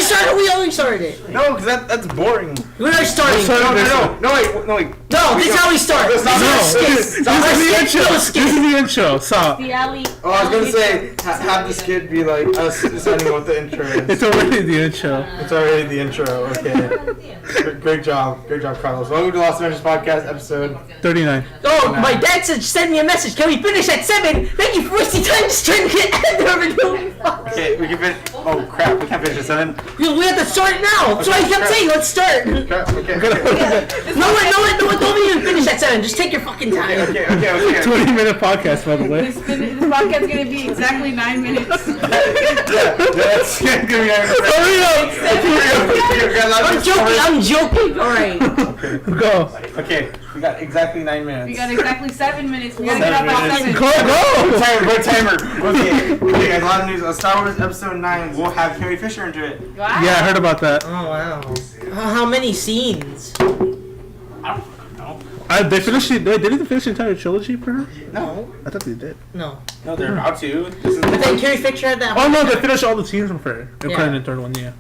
started. We already started it. No, because that's boring. We're not starting. No, wait. No, this is how we start. This is This is the intro. So. The alley. Oh, I was gonna say, have the skit be like us deciding what the intro is. It's already the intro. It's already the intro. Okay. Great job, Carlos. Welcome to Lost Adventures Podcast, episode 39. Oh, my dad said send me a message. Can we finish at 7? Thank you for wasting time just trying to get Okay, we can finish. Oh crap, we can't finish at 7. We have to start now. That's why I kept saying let's start. Crap, okay. No, don't even finish at 7. Just take your fucking time. Okay. 20-minute podcast, by the way. This podcast is gonna be exactly 9 minutes. That's gonna be Hurry up! I'm joking. All right. Go. Okay, we got exactly 9 minutes. We got exactly 7 minutes. We gotta get up by 7. Go! Timer. Okay, guys, a lot of news. Star Wars Episode 9 will have Carrie Fisher into it. Wow. Yeah, I heard about that. Oh wow. How many scenes? They finished it. They didn't finish the entire trilogy for her? No. I thought they did. No, they're about to. but then Carrie Fisher had that. Oh no, they finished all the scenes for her. Yeah. Including the third one, yeah.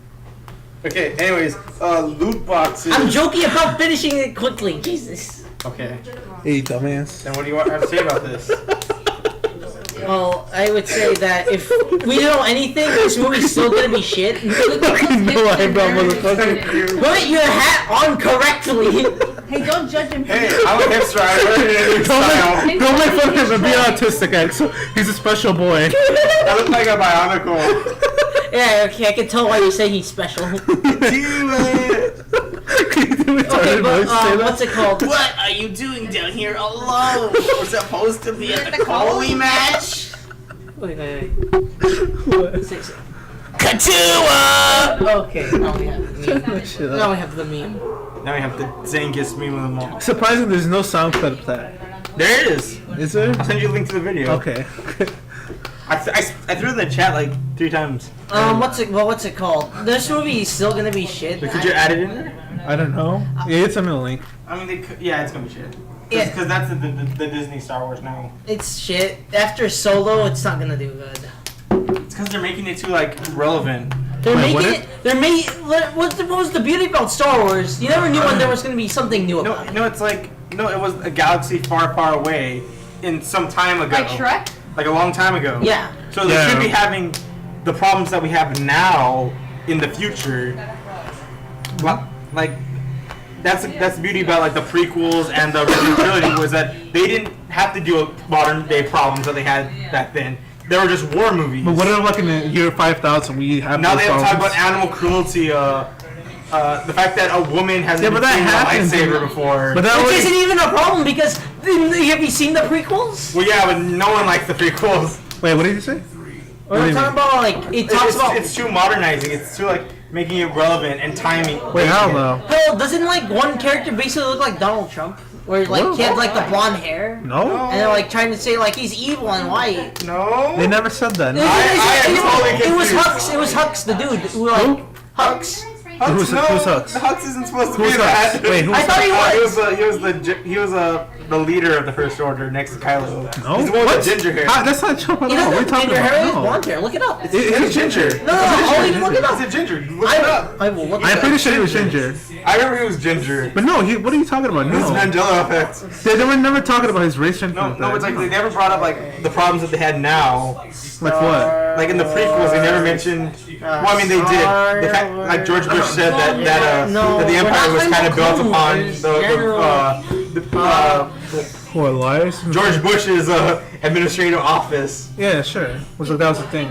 Okay, anyways, loot boxes. I'm joking about finishing it quickly. Jesus. Okay. Hey, dumbass. Then what do you have to say about this? Well, I would say that if we don't know anything, this movie's still gonna be shit. Fucking no eyebrow, motherfucker. Put your hat on correctly. Hey, don't judge him. Hey, I'm a hipster. I learned it in new style. Don't make fun of him and be autistic, Axel. He's a special boy. I look like a bionicle. Yeah, okay, I can tell why you say he's special. Do it. Okay, but what's it called? What are you doing down here alone? We're supposed to be at the Koei match. Wait. What? Katua! Okay, now we have the meme. Now we have the meme. Now we have the Zangief meme of them all. Surprising, there's no sound clip of that. There it is. Is there? I'll send you a link to the video. Okay. I threw it in the chat like 3 times. What's it called? This movie is still gonna be shit. But could you add it in there? I don't know. Yeah, it's send me a link. I mean, it's gonna be shit. Yeah. Because that's the Disney Star Wars now. It's shit. After Solo, it's not gonna do good. It's because they're making it too like relevant. They're Wait, making it. They're making. What was the beauty about Star Wars? You never knew when there was gonna be something new about it. No, it's like it was a galaxy far, far away in some time ago. Like Shrek? Like a long time ago. Yeah. So they should be having the problems that we have now in the future. Like that's the beauty about like the prequels and the original trilogy was that they didn't have to deal with modern day problems that they had back then. They were just war movies. But what if like in the year 5000 we have now those they have to talk problems? about animal cruelty. The fact that a woman hasn't Yeah, but seen that a happens. lightsaber before. But that Which was, isn't even a problem because have you seen the prequels? Well, yeah, but no one likes the prequels. wait, what did you say? We're talking about like it talks about. It's too modernizing. It's too like making it relevant and timing. Wait, how though? Hell, doesn't like one character basically look like Donald Trump, where like he had like the blonde hair, No? and they're like trying to say like he's evil and white. No. They never said that. It, No. I was confused. Hux. It was Hux, the dude. Who like Hux? Hux, Who's Hux? Hux isn't supposed to Who's be that. Hux? Wait, who's I thought he was. He was the leader of the First Order next to Kylo. No? He's the one What? with ginger hair. That's not Trump at He all. What are you doesn't talking ginger hair. He has about? blonde hair. Look it up. He's ginger. No, I'll even look it up. He's a ginger. Look it up. I will look it I'm up. pretty sure he was ginger. I remember he was ginger. But no, what are you talking about? It's No. Mandela effect. They were never talking about his race or anything No, like no, that. it's like they never brought up like the problems that they had now. Like what? Like in the prequels, they never mentioned. Well, I mean, they did. The fact, like George Bush said that the empire was kind of built upon What, liars? George Bush's administrative office. Yeah, sure. Was that was the thing.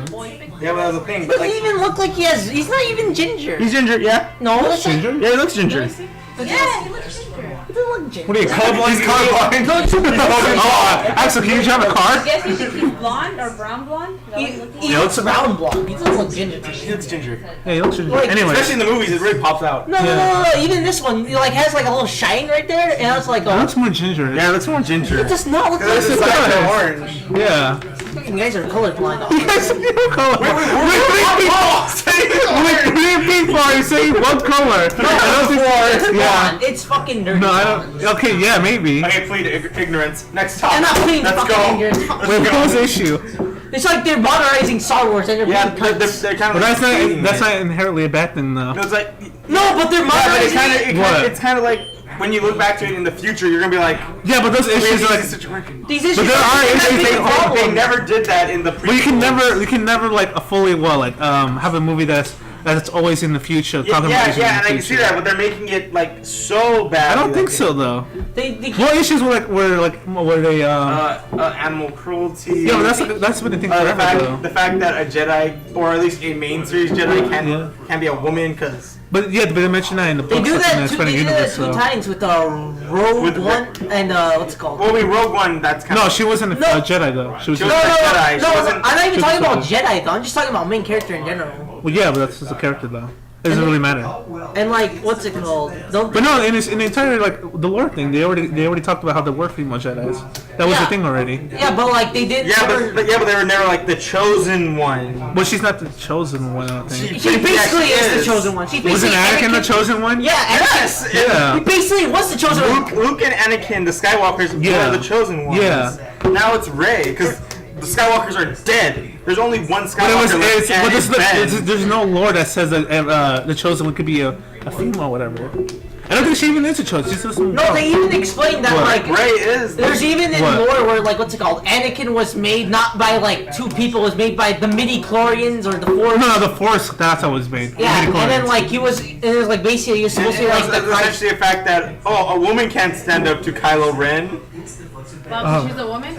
Yeah, but that was a thing. But Doesn't like, even look like he's not even ginger. he's ginger. Yeah. No, that's Ginger? Yeah, he looks ginger. Yeah, he looks ginger. He doesn't look ginger. What are you, colorblind? He's colorblind. Oh, Axel, can you have a car? I guess you think he's blonde or brown blonde? Is that what he looks like? He looks brown blonde. He doesn't look ginger to He me. looks ginger. Yeah, he looks ginger. Like, Anyway. Especially in the movies, it really pops out. No. Even this one, he like has like a little shine right there, and I was like, It oh, looks more ginger. Yeah, it looks more ginger. it does not look like Because it's this. like orange. Yeah. You guys are colorblind. You guys are color. Three people are saying one color. I don't think. Yeah. It's fucking dirty. No, I don't. Okay, yeah, maybe. Okay, plead ignorance. Next topic. I'm not pleading Let's fucking go. ignorance. Wait, what was the issue? It's like they're modernizing Star Wars and they're Yeah, being cunts. they're kind But of. that's not inherently a bad thing though. No, it's like. No, but they're modernizing it. It's kind of like when you look back to it in the future, you're gonna be like, Yeah, but those issues are like. These issues But there are issues big that- problem. They never did that in the. Well, you can never like a fully have a movie that's always in the future talking about issues in the and I can see future. that, but they're making it like so bad. I don't think so though. They What issues were they animal cruelty. Yeah, but that's been the thing the forever fact, though. the fact that a Jedi, or at least a main series Jedi, can be a woman, because But yeah, but they mentioned that in the They books. do like, in the that. They expanded do that universe, two so. times with Rogue With One and what's it called? well, we Rogue One. That's kind No, of she wasn't a No. Jedi though. She was. She No, was no, a no, Jedi. She no. wasn't- I'm not even she talking was about a- Jedi though. I'm just talking about main character in general. Well, yeah, but that's just a character though. It doesn't really matter. And like, what's it called? Don't. But no, in the entire like the lore thing, they already talked about how there were female Jedi's. That was the Yeah. thing already. Yeah, but like they did. Yeah, but they were never like the chosen one. But she's not the chosen one, I don't think. she basically Yeah, she is the is. chosen one. She's Wasn't basically Anakin the chosen one? Yeah, Anakin. Yes. Yeah. He basically was the chosen one. Luke and Anakin, the Skywalkers, Yeah. were the chosen ones. Yeah. Now it's Rey, because the Skywalkers are dead. There's only one But it was, Skywalker left, it's, and but it's Ben. there's no lore that says that the chosen one could be a female or whatever. I don't think she even is a chosen. She's just some No, they even explained that What? like. Rey is. There's even in What? lore where like what's it called? Anakin was made not by like two people. It was made by the midi-chlorians or the Force. No, the Force. That's how it was made. Yeah, and then Midi-chlorians. like it was like basically he was supposed to be like the It's Christ. essentially the fact that a woman can't stand up to Kylo Ren. Well, she's a woman.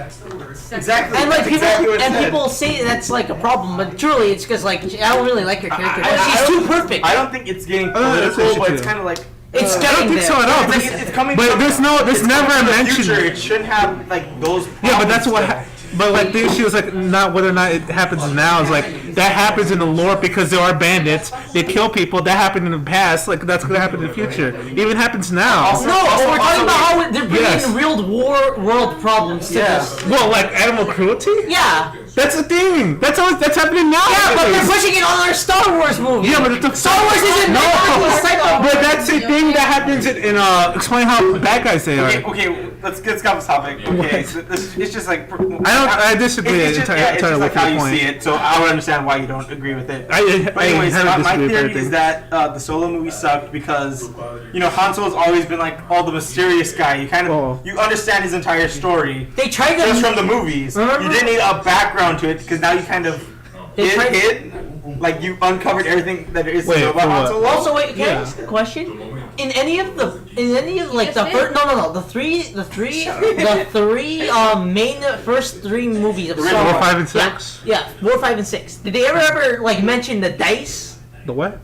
Exactly. And like that's people exactly what it and said. people say that's like a problem, but truly it's because like I don't really like her character. She's I too don't- perfect. I don't think it's getting that's political, but issue it's too. kind of like. It's I don't getting think there. so at all. It's, But, like, it's coming. but from, there's it's never coming a from the mention. future. It shouldn't have like those. Yeah, but that's problems what. But like the issue is like not whether or not it happens now. Is like that happens in the lore because there are bandits. They kill people. That happened in the past. Like that's gonna happen in the future. It even happens now. No, we're talking about how they're bringing Yes. real world problems to Yeah. this. Well, like animal cruelty. Yeah. That's the thing. That's happening now. Yeah, but they're nowadays. pushing it on our Star Wars movie. Yeah, but it's Star Wars isn't no. this type of. But that's the thing that happens in explain how bad guys they are. Okay, let's get off this topic. Okay, so it's just like. I disagree It's just, entirely it's just like with how your you point. see it, so I would understand why you don't agree with it. I But anyways, inherently my disagree with theory everything. is that the Solo movie sucked because, Han Solo's always been like all the mysterious guy. You kind of you understand his entire story They tried just to. from the movies. Remember? You didn't need a background to it because now you kind of They tried- hid, like you uncovered everything that there is to Wait, know about for Han what? Solo. Also, wait, can I Yeah. ask a question? In any of like the Yes, first the three first three movies of The Star original Wars. 5 and 6? Yeah, 4, 5, and 6. Did they ever like mention the dice? The what?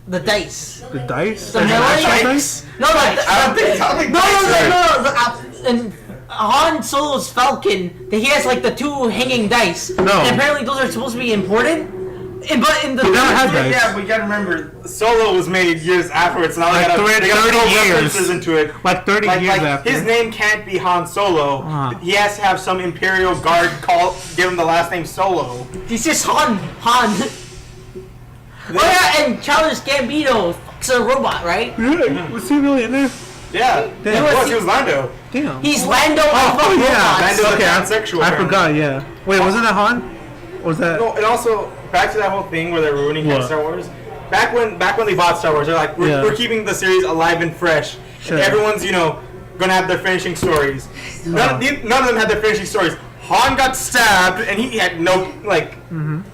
The dice. The dice? The actual melee? dice? No, like I don't think no. right. And Han Solo's Falcon, he has like the two hanging dice. No. And apparently those are supposed to be important. But in the They never had dice. Yeah, but you gotta remember, Solo was made years afterwards. So now Like they gotta 30 throw years. references into it. Like 30 years Like after. his name can't be Han Solo. He has to have some Imperial guard give him the last name Solo. He's just Han. Oh yeah, and Childish Gambino fucks a robot, right? Really? Was he really in there? Yeah, Damn. he was Lando. Damn. He's Lando of Oh yeah. robots. Lando's Okay, pansexual. I apparently. forgot, yeah. Wait, wasn't that Han? Or was that... No, and also back to that whole thing where they're ruining What? Star Wars. Back when they bought Star Wars, they're like, we're keeping the series alive and fresh. Sure. And everyone's gonna have their finishing stories. None of them had their finishing stories. Han got stabbed, and he had no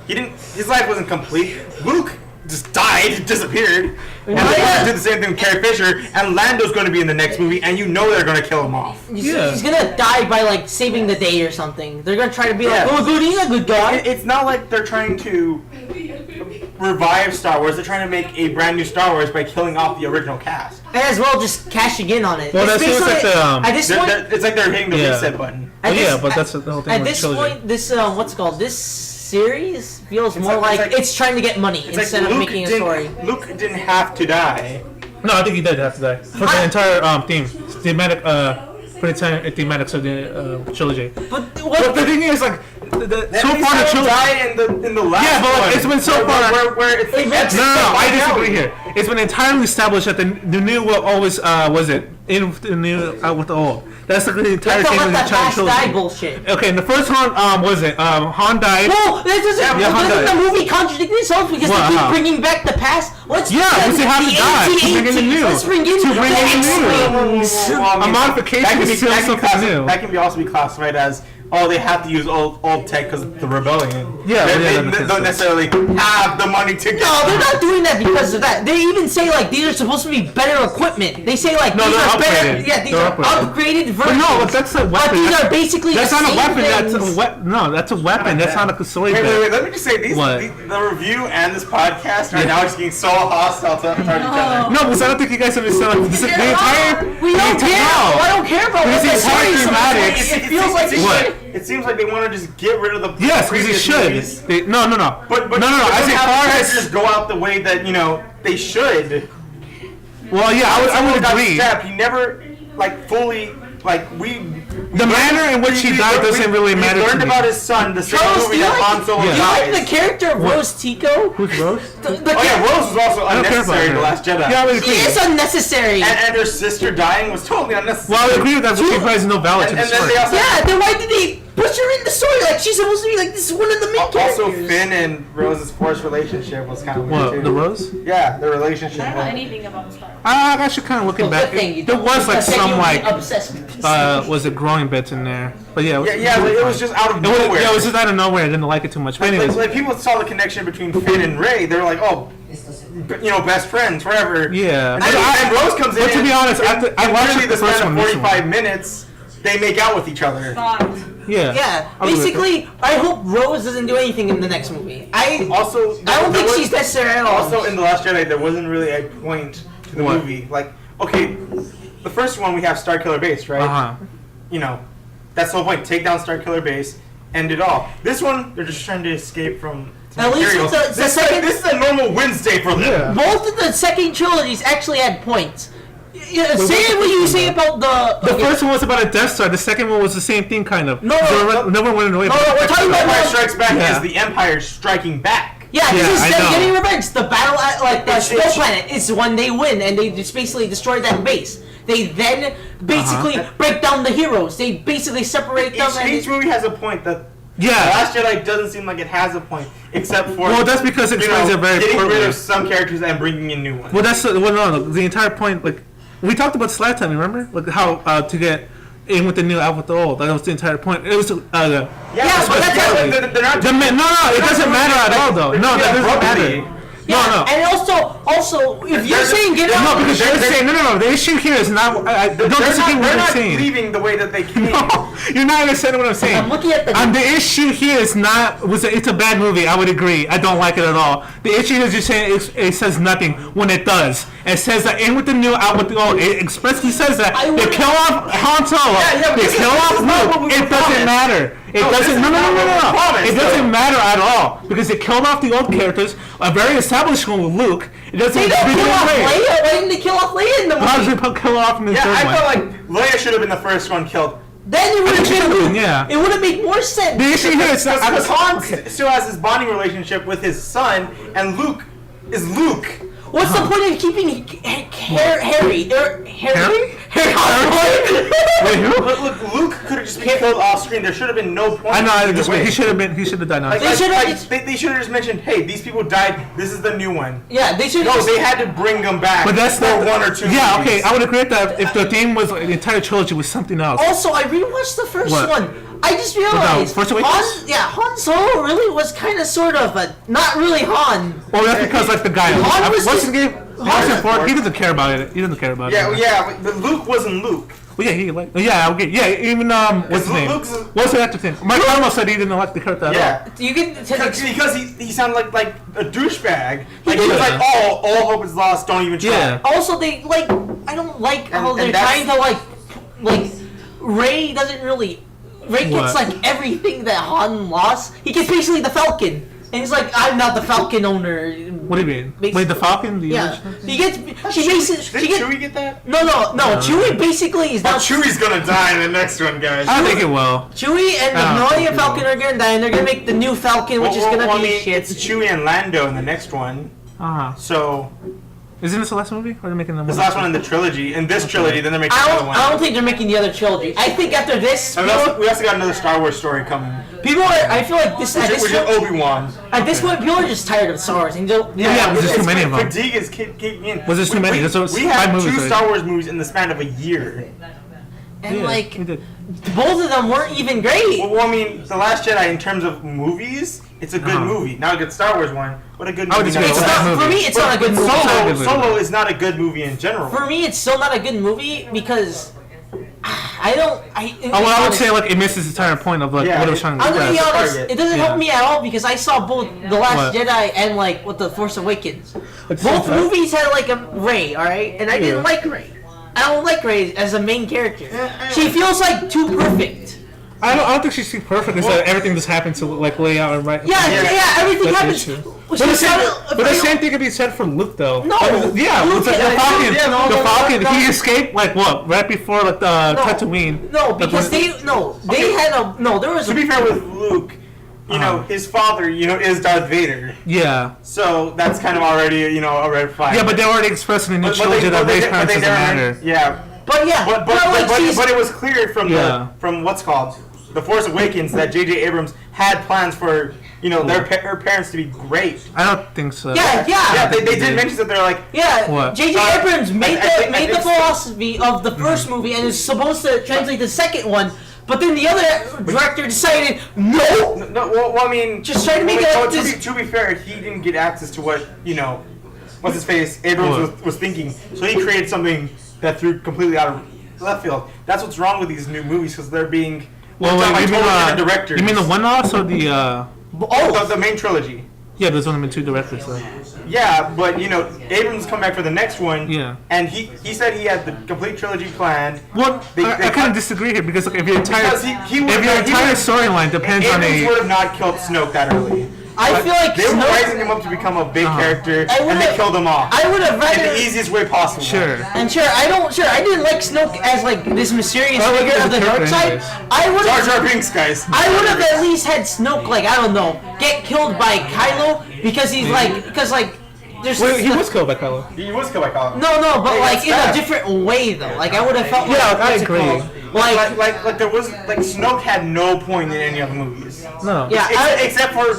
he didn't. His life wasn't complete. Luke just died, disappeared. And Oh, they yeah. did the same thing with Carrie Fisher. And Lando's going to be in the next movie, and they're going to kill him off. He's gonna die by like saving the day or something. They're gonna try to be like, Yeah. oh, good, he's a good guy. It's not like they're trying to revive Star Wars. They're trying to make a brand new Star Wars by killing off the original cast. And as well, just cashing in on it. Well, It's that's just like basically- the, at this point, It's like they're hitting the Yeah. reset button. at this- but that's the whole thing at with this trilogy. point, this what's it called? This series feels more like- like, it's trying to get money It's instead like of making a story. Luke didn't have to die. No, I think he did have to die. For the entire theme. Thematic, for the entire thematics of the trilogy. But But what? the thing is, like, so far the trilogy... died in the last Yeah, but like, one. it's been so far... where it's It makes- No, I disagree here. It's been entirely established that the new will always was it in the new out with the old. That's the entire That's thing about with the that entire past die trilogy. bullshit. Okay, in the first one, was it Han died? No, that doesn't. Yeah, Han Doesn't died. the movie contradict itself because What, they keep how? bringing back the past? Let's Yeah, bring because they have the to die to bring in the 1880s. new. Let's bring in To the bring in the new. X-Wings. A modification is still something new. That can be also be classified as they have to use old tech because of the rebellion. Yeah, they that makes don't sense. necessarily have the money to get. No, they're not doing that because of that. They even say like these are supposed to be better equipment. They say like No, these they're are better. upgraded. Yeah, these They're are upgraded versions. no, but that's a But weapon. these That's- are basically That's the not a same weapon. things. That's a no. That's a weapon. That's not a sword. Wait. Let me just say What? the review and this podcast are now just getting so hostile to each other. No, because I don't think you guys understand. Like, the entire. We don't the care. entire- I don't care about what Because the the story is. entire It thematics- feels like What? It seems like they want to just get rid of the Yes, because you previous should. movies. No. But no. they As don't have far the as characters go out the way that they should. well, yeah, I would Got agree. stabbed. He never fully The manner in which he died doesn't really matter We to learned me. about his son the same Charles, movie do you that like- Han Solo Yeah. Do you like the dies. character of Rose Tico? Who's Rose? The Oh yeah, Rose was also I don't care about unnecessary in her. The Last Jedi. Yeah, I would She agree. is unnecessary. And her sister dying was totally unnecessary. Well, I would agree with that, but she provides no value to and the then story. they also Yeah, then why did they push her in the story? Like she's supposed to be like this is one of the main characters. also Finn and Rose's forced relationship was kind of weird What, too. the Rose? Yeah, their relationship. I don't know anything about Star Wars. I actually kind of looking Well, back. good thing you There don't, was like because then some you'll be like obsessed with this. was it growing bits in there, but yeah, It was just out of It was, nowhere. yeah, it was just out of nowhere. I didn't like it too much. But anyways, like people saw the connection between Finn and Rey. They were like, oh, best friends forever. yeah. And, But then Rose comes in. but to be honest, I watched literally the first span one of recently. 45 minutes. They make out with each other. Thought. Yeah. Yeah, I would agree. basically, I hope Rose doesn't do anything in the next movie. I Also, don't think there was- she's necessary at all. Also, in The Last Jedi, there wasn't really a point to the What? movie. Like, okay, the first one we have Starkiller Base, right? Uh-huh. That's the whole point. Take down Starkiller Base, end it all. This one, they're just trying to escape from some At least material. it's the This second- is a normal Wednesday for them. Yeah. Both of the second trilogies actually had points. Yeah, what's say the what you first say one, about the. The okay. first one was about a Death Star. The second one was the same thing, kind of. No, no one went away. no, we're talking about- Empire Strikes Back Yeah. is the Empire striking back. Yeah, Yeah, this is I them know. getting revenge. The battle at like the It's- snow it's- planet is when they win and they just basically destroy that base. They then basically break down the heroes. They basically separate them. Each movie has a point that The Yeah. Last Jedi doesn't seem like it has a point, except for Well, that's because it explains it very getting rid poorly. of some characters and bringing in new ones. Well, that's no. The entire point, like we talked about this last time. Remember, like how to get in with the new, out with the old. That was the entire point. It was Yeah, but that's they're not. no, it doesn't matter at all, though. No, that doesn't abruptly. matter. Yeah, No. and also, if you're There's- saying get No, out, because they're saying no. The issue here is not. Don't They're disagree with what they're I'm not saying. leaving the way that they came. You're not understanding what I'm saying. I'm looking at the. The issue here is not it's a bad movie. I would agree. I don't like it at all. The issue is you're saying it says nothing when it does. It says that in with the new, out with the old. It expressly says that I they would- kill off Han Solo. Yeah, but They this kill is off not what Luke. we It doesn't promised. matter. It No, this doesn't. is No. not what we promised, It doesn't though. matter at all because they killed off the old characters. A very established one with Luke. It doesn't. They don't begin kill off away. Leia. Why didn't they kill off Leia in the How does movie? it kill off in the Yeah, third I one? felt like Leia should have been the first one killed. Then it would have think been she Luke. did, yeah. It would have made more sense. The issue here is that Because Han still has his bonding relationship with his son, and Luke is Luke. What's the point of keeping Harry? Harry? Wait, who? Look, Luke could have just been killed off screen. There should have been no point. I know. either way. He should have been. He should have died. Like, Now. They should've like, just- they should have just mentioned, hey, these people died. This is the new one. Yeah, they should. No, they had to bring them back. But that's for not one or two. Yeah, movies. okay. I would agree with that if the theme was the entire trilogy was something else. Also, I rewatched the first What? one. I just realized Force Awakens? Han Solo really was kind of sort of a not really Han. Well, that's because like the guy. Han was What's just- his name? Harrison Ford. He doesn't care about it. He doesn't care about Yeah, it. yeah, but Luke wasn't Luke. Well, yeah, he like. Yeah, okay. Yeah, even what's his name? Luke's- What's the actor thing? Mike almost said he didn't like the character at Yeah. You can Because he sounded like a douchebag. Like he did. was like, oh, all hope is lost. Don't even try. Yeah. also they like. I don't like how And they're that's- trying to like. Ray doesn't really. Ray gets What? like everything that Han lost. He gets basically the Falcon, and he's like, I'm not the Falcon owner. What do you mean? Basi- Wait, the Falcon? The Yeah, original? he gets. She basically. She Did gets. Chewie get that? No. Chewie basically is Oh, now. Chewie's gonna die in the next one, guys. I think it will. Chewie and the I don't Millennium think he Falcon will. are gonna die, and they're gonna make the new Falcon, which is gonna I be mean, shit. it's Chewie and Lando in the next one. Uh huh. So Isn't this the last movie? Or are they making the This last one in the trilogy. In this trilogy, then they're making I another don't, one. I don't think they're making the other trilogy. I think after this, And we also got another Star Wars story coming. people are. I feel like this. At this Which is point, Obi-Wan. at this point, people are just tired of Star Wars. And Yeah, there's too many of them. Fatigue is kicking in. Was there too many? There's We 5 had movies 2 already. Star Wars movies in the span of a year. and Yeah, like we did. both of them weren't even great. Well, I mean, The Last Jedi, in terms of movies, it's a good movie. Not a good Star Wars one, but a good I would movie. disagree. It's It's a bad not, for movie. me, it's not a good movie. not a good movie. Solo is not a good movie in general. For me, it's still not a good movie because I don't. Well, I would say like it misses the entire point of like Yeah, what it was trying to I'm gonna be express. honest. Target. It doesn't Yeah. help me at all because I saw both The Last What? Jedi and like what The Force Awakens. Like, Both so- movies had like a Rey, all right, and I didn't Yeah. like Rey. I don't like Rey as a main character. She feels like too perfect. I don't think she's too perfect. It's that everything just happened to like lay out and right. Yeah, everything That's the happens. issue. Well, But the, she's same, not a- but the same thing could be said for Luke, though. No, Yeah, Luke it's like is- the Falcon. yeah, no, The no, Falcon, no, he no. escaped like what? Right before like the Tatooine. No, because they Okay. had a no. There was To a be fair with Luke, you know, his father, is Darth Vader. Yeah. So that's kind of already, a red flag. Yeah, but they're already expressing in the But trilogy that Rey's parents doesn't never- matter. Yeah, but yeah, but like she's it was clear from Yeah. from what's called The Force Awakens that J.J. Abrams had plans for her parents to be great. I don't think so. yeah. Yeah, they did mention that they're like. Yeah, What? J.J. Abrams made I made the think so. philosophy of the first movie and is supposed to translate the second one, but then the other director decided no. No, well, I mean, Just trying to make to be fair, he didn't get access to what what's his face Abrams was thinking, so he created something that threw completely out of left field. That's what's wrong with these new movies because they're being Well, done by wait, totally different directors. you mean the one-offs or the? the main trilogy? Yeah, there's only been 2 directors. So. Yeah, but Abrams come back for the next one. Yeah. And he said he had the complete trilogy planned. Well, They I kind cut- of disagree here because like, if your entire Because he would've if your not- he entire would- storyline depends on Abrams a would have not killed Snoke that early. I feel like They were Snoke- rising him up to become a big character, I and they would've- killed him off I would have in rather. the easiest way possible. sure. And I didn't like Snoke as like this mysterious I like figure him of the as a dark character side. anyways. I would Jar have. Jar Binks, guys. I would have at least had Snoke like I don't know get killed by Kylo because he's like there's Wait, he was killed by Kylo. He was killed by Kylo. no but Hey, like that's in a bad. different way though. Like I would have felt Yeah, like, I what's it agree. called? Like there was Snoke had no point in any of the movies. No. Yeah, Except for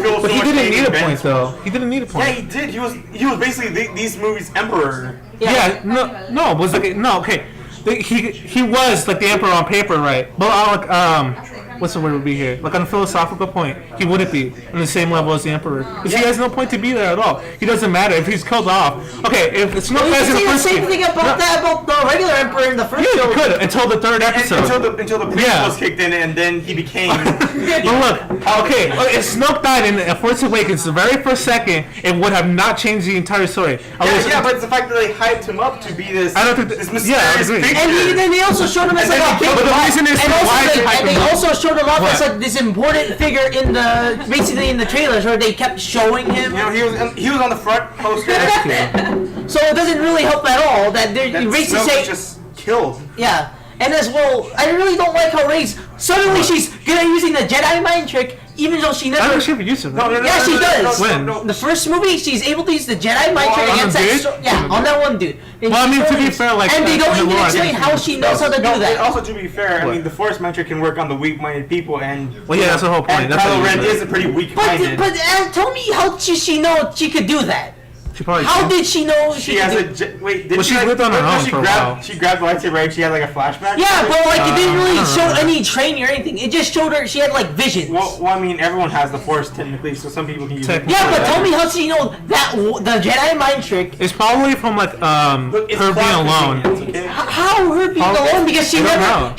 Phil But he Swords didn't hating need a Ben. point though. He didn't need a point. Yeah, he did. He was basically these movies' emperor. Yeah, no, was like no, okay. He was like the emperor on paper, right? But like what's the word would be here? Like on a philosophical point, he wouldn't be on the same level as the emperor because he has no point to be there at all. He doesn't matter if he's killed off. Okay, if it's no You guys can in the say the first same game, thing about the regular emperor in the first yeah, you show. could until the 3rd episode. Until the prequels Yeah. kicked in, and then he became. But look, okay, if Snoke died in Force Awakens the very first second, it would have not changed the entire story. Yeah, but it's the fact that they hyped him up to be this. I don't think this that- yeah, I mysterious agree. figure. And then they also showed him as And like then a they big killed him off. and But the also reason is they, to hype and him they up. also showed him off as What? like this important figure in the basically in the trailers where they kept showing him. He was on the front poster. So it doesn't really help at all that they're That Rey's Snoke say just killed. yeah. And as well, I really don't like how Rey's suddenly she's good at using the Jedi mind trick, even though she I never. don't think she ever used it. No, Yeah, she does. When? The first movie, she's able to use the Jedi mind trick on against the that. dude? Yeah, on that one dude. And Well, I she mean, to be shows- fair, like, and they don't in the even lore, I explain think- how she knows how to do And that. also, to be fair, I What? mean, the Force metric can work on the weak-minded people, and Well, yeah, that's the whole point. And That's Kylo what Ren it is. is a pretty weak-minded. But tell me how she know she could do that? She probably How did. did she know She could has do? wait. Did Well, she she lived on her own she for a grabbed, while. She grabbed the lightsaber and she had like a flashback. Yeah, but like it didn't I really don't show remember. any training or anything. It just showed her she had like visions. Well, I mean, everyone has the Force technically, so some people can use it. Technically. Yeah, but tell me how she know that the Jedi mind trick. It's probably from like Look, it's her being plot alone. convenience, okay? How her being How- alone because she I don't never know.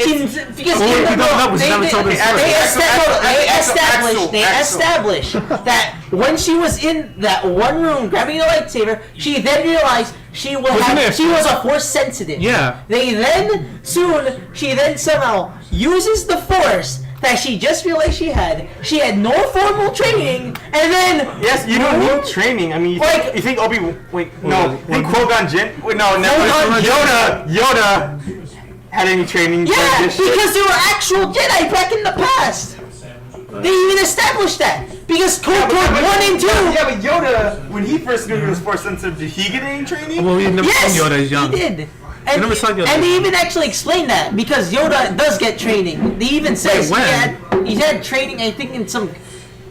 because Well, we don't know, because they, she never told us the story. they established that when she was in that one room grabbing the lightsaber, she then realized she was Wasn't it- she was a Force sensitive. Yeah. She then somehow uses the Force that she just realized she had. She had no formal training, and then Yes, you don't need training. I mean, Like- you think wait, no, think Qui-Gon Jinn? Wait, no, Qui-Gon Yoda had any training? Yeah, like this shit? because they were actual Jedi back in the past. They even established that. Because KOTOR 1 and 2. Yeah, but Yoda, when he first knew he was force sensitive, did he get any training? Well, we never Yes, seen Yoda as young. he did. And, never saw Yoda. and they even actually explained that because Yoda does get training. They even says when? he had training. I think in some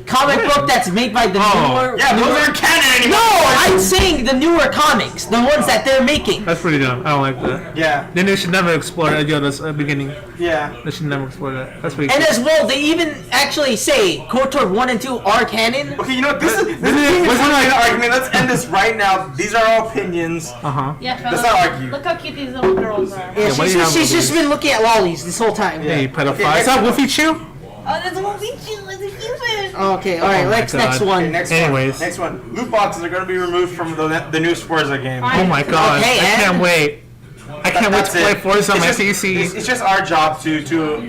comic book that's made by the newer. Yeah, those aren't canon anymore. No, I'm saying the newer comics, the ones that they're making. That's pretty dumb. I don't like that. Yeah. Then they should never explore Yoda's beginning. Yeah. They should never explore that. That's pretty And cool. as well, they even actually say KOTOR 1 and 2 are canon. Okay, you know what? This is an argument. Let's end this right now. These are all opinions. Uh-huh. Yeah, Let's fellas. not argue. Look how cute these little girls are. Yeah, what do you have she's with just these? been looking at lollies this whole time. Hey, pedophile. Okay, Is that Wolfie Chew? Oh, that's a Wolfie Chew. That's a cute one. Okay, alright, Oh my next God. one. Okay, next Anyways. one. Next one. Loot boxes are going to be removed from the new Forza game. Oh my god. Okay, I can't and- wait. I can't wait to play Forza on my PC. It's just our job to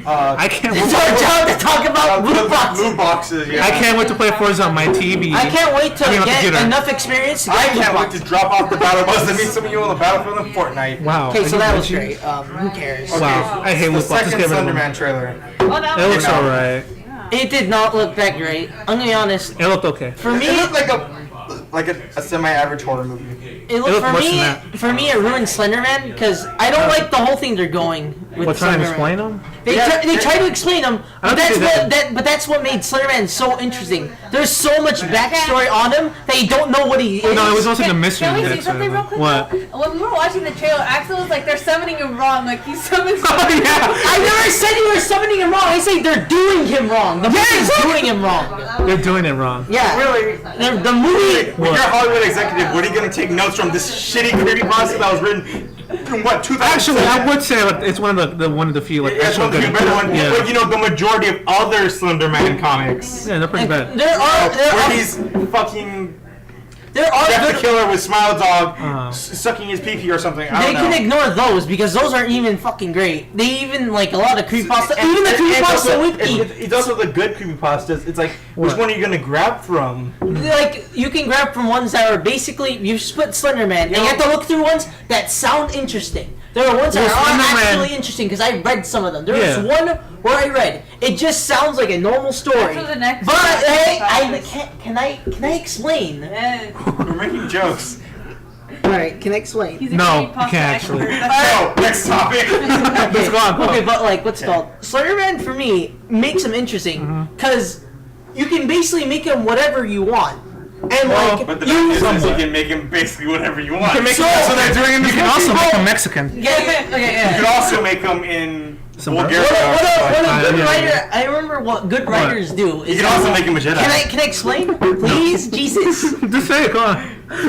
I can't It's wait. our job to talk about loot boxes. loot boxes. Yeah. I can't wait to play Forza on my TV. I can't wait to I mean, on the get computer. enough experience to I get loot can't wait boxes. to drop off the battle bus and meet some of you on the battlefield in Fortnite. Wow. Okay, so that was Imagine- great. Who cares? Wow. I hate The loot boxes. second Get rid of them. Slenderman trailer. Oh, that It was looks alright. It did not look that great. I'm gonna be honest. It looked okay. For me, It looked like a semi-average horror movie. it looked looked for worse than me. that. For me, it ruined Slenderman because I don't like the whole thing they're going with. What, trying to Slenderman. explain them? They try to explain them, I but don't think they did. but that's what made Slenderman so interesting. There's so much backstory on him that you don't know what he is. No, it was also the mystery. Can we of see it, something so- real quick? What? though? When we were watching the trailer, Axel was like, they're summoning him wrong. Like, he summoned Oh, yeah. I never said you were summoning him wrong. I say they're doing him wrong. The movie's doing him wrong. They're doing it wrong. Yeah. Really? The movie. When you're a Hollywood executive, what are you going to take notes from this shitty creepypasta that was written in what 2007? Actually, I would say like, it's one of the few like It's actual one of the good. better ones. Yeah. But you know, the majority of other Slenderman comics, Yeah, they're pretty bad. There are where he's fucking there are Jeff the good. Killer with Smile Dog Uh-huh. sucking his pee-pee or something. I They don't know. can ignore those because those aren't even fucking great. They even like a lot of creepypasta. Even the creepyasta wiki. It's also the good creepypastas. It's like, which What? one are you gonna grab from? Like you can grab from ones that are basically you split Slenderman, and you have to look through ones that sound interesting. There are ones that Well, are Slenderman- actually interesting because I read some of them. There Yeah. was one where I read it just sounds like a normal story. After the next But one, hey, I- can I explain? Yeah. We're making jokes. All right, can I explain? He's a No, you creepypasta can't expert. actually. Oh, next topic. Let's go on. Okay, but like, what's it called? Slenderman for me makes him interesting because you can basically make him whatever you want, and like But the you. fact is, you can make him basically whatever you want. You can make So- him, so they're doing in this You can also make him Mexican. Yeah, okay, yeah. You could also make him in Some Bulgaria. What a good yeah, writer! yeah. I remember what good writers do. Is You can also make him a Jedi. Can I explain, please? Jesus, Just say it. Come on.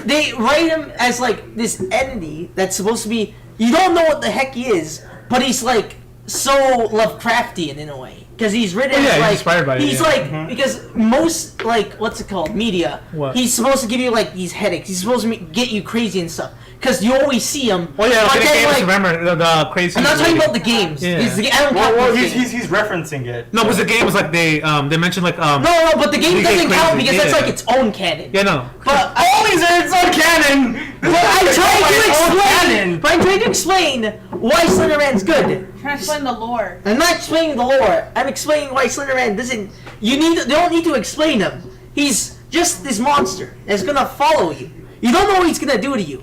they write him as like this entity that's supposed to be. You don't know what the heck he is, but he's like so Lovecraftian in a way because he's written Oh, yeah, as, he's like inspired by it, he's yeah. like because most like what's it called media. What? He's supposed to give you like these headaches. He's supposed to get you crazy and stuff because you always see him. Oh yeah, but okay, the then, games. like, Remember the crazy. I'm not talking lady. about the games. Yeah. It's the, I don't count Well, those he's, games. he's referencing it. No, because the game was like they mentioned like No, but the game They get doesn't count crazy, because that's yeah. like its own canon. Yeah, no. But All these are its own canon. I'm trying to explain. Canon. But I'm trying to explain why Slenderman's good. Trying to explain the lore. I'm not explaining the lore. I'm explaining why Slenderman doesn't. You don't need to explain him. He's just this monster that's gonna follow you. You don't know what he's gonna do to you.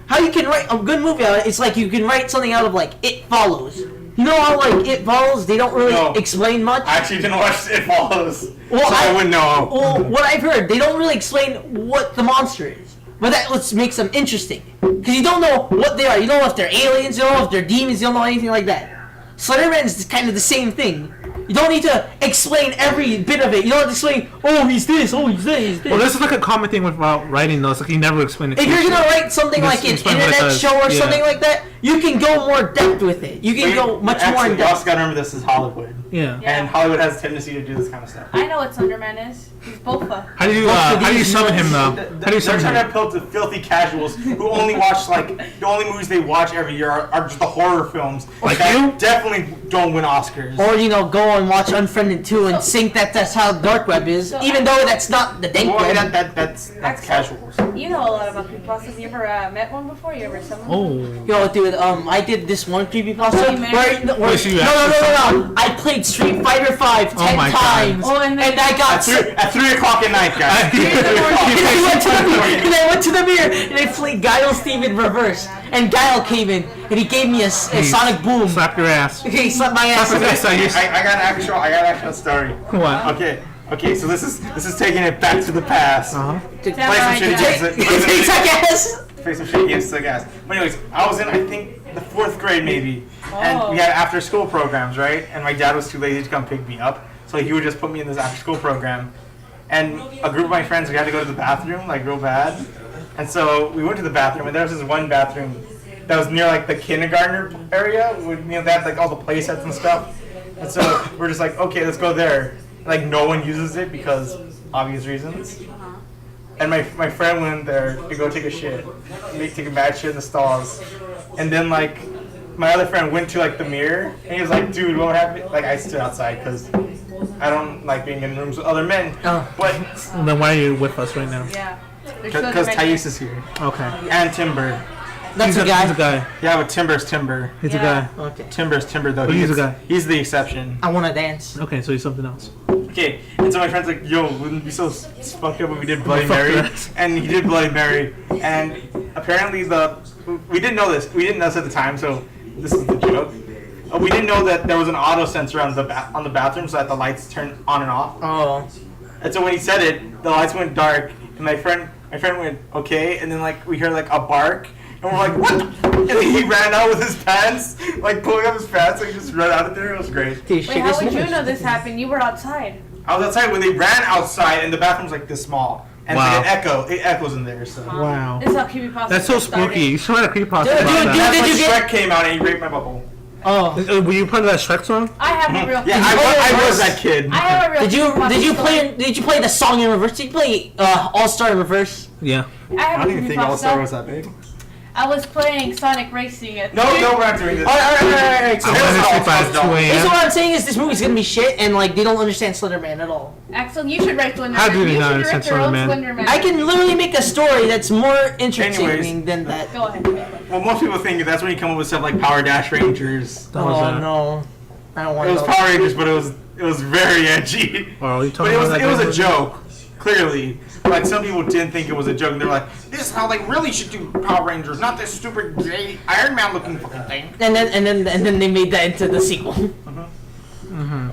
How you can write a good movie out of it? It's like you can write something out of like It Follows. You know how like It Follows? They don't really No. explain much. I actually didn't watch It Follows, Well, so I wouldn't know. Well, what I've heard, they don't really explain what the monster is. But that what makes them interesting. Because you don't know what they are. You don't know if they're aliens, you don't know if they're demons, you don't know anything like that. Slenderman's kind of the same thing. You don't need to explain every bit of it. You don't have to explain, oh, he's this, oh, he's this, he's this. Well, this is like a common thing about writing though. It's like you never explain it. If you're gonna write something Just like an explain what it internet does. show or Yeah. something like that, you can go more depth with it. You can go much more in You also depth. gotta remember this is Hollywood, Yeah. Yeah. and Hollywood has a tendency to do this kind of stuff. I know what Slenderman is. He's Bofa. How do you Both of how do you these summon him though? They're How do you summon trying to him? appeal to filthy casuals who only watch like the only movies they watch every year are just the horror films. Like that you? definitely don't win Oscars. Or, go and watch Unfriended 2 and think that that's how dark web is, even though that's not the dank Well, web. that's casuals. You know a lot about creepypastas. You ever met one before? You ever seen one? Oh. Yo, dude, I did this one creepypasta you married? where Wait, you no. I played Street Fighter 5 10 my God. times, Oh, and and I got At 3 o'clock at night, guys. and I went to the mirror and I played Guile Steve in reverse, and Guile came in and he gave me a sonic boom. Slap your ass. Okay, he slapped my ass. Slap your ass. I got an actual story. What? Okay, so this is taking it back to the past. Play some shitty games. Play some shitty games to the gas. But anyways, I was in, I think, the 4th grade maybe, and we had after school programs, right? And my dad was too lazy to come pick me up, so he would just put me in this after school program. And a group of my friends, we had to go to the bathroom, like real bad. And so we went to the bathroom, and there was this one bathroom that was near like the kindergartner area. They had like all the play sets and stuff. And so we're just like, okay, let's go there. Like no one uses it because obvious reasons. And my friend went there to go take a shit, take a mad shit in the stalls. And then like my other friend went to like the mirror, and he was like, dude, what happened? Like I stood outside because I don't like being in rooms with other men. But And then why are you with us right now? Yeah. because Tais is here Okay. and Timber. That's He's a guy. He's a guy. Yeah, but Timber's Timber. He's a Yeah. guy. Okay. Timber's Timber though. But he's a guy. He's the exception. I want to dance. Okay, so he's something else. Okay, and so my friend's like, yo, wouldn't it be so fucked up if we did Bloody Fuck Mary? that. And he did Bloody Mary, and apparently we didn't know this. We didn't know this at the time, so this is the joke. We didn't know that there was an auto sensor on the bathroom so that the lights turn on and off. Oh. And so when he said it, the lights went dark, and my friend went okay, and then like we heard like a bark. And we're like, what? And then he ran out with his pants, like pulling up his pants, so he just ran out of there. It was great. Wait, how would you know this happened? You were outside. I was outside when they ran outside, and the bathroom's like this small, and Wow. it's like it echoes in there. So Wow. This is how creepypasta That's so started. spooky. You should write a creepypasta Dude, about dude, that. that's did when you Shrek get- came out and he raped my bubble. Oh. Were you part of that Shrek song? I have a real. Yeah, I was that kid. I have a real. Did you creepypasta story. play the song in reverse? Did you play All Star in reverse? Yeah. I have I a don't even think All Star creepypasta. was that big. I was playing Sonic Racing at. No, we're not doing this. Alright. So I wanted to sleep at 2 basically a.m. what I'm saying is this movie's gonna be shit, and like they don't understand Slenderman at all. Axel, you should write Slender How Man. do they You not should understand direct your own Slender Man? Slender Man. I can literally make a story that's more entertaining than that. Go ahead. Well, most people think that's when you come up with stuff like Power Dash Rangers. That was Oh that. no, I don't want It was to. Power Rangers, but it was very edgy. Oh, you But talking it about was that a joke, clearly. Like some people didn't think it was a joke, and they were like, "This is how they really should do Power Rangers, not this stupid gay Iron Man looking fucking thing." And then they made that into the sequel.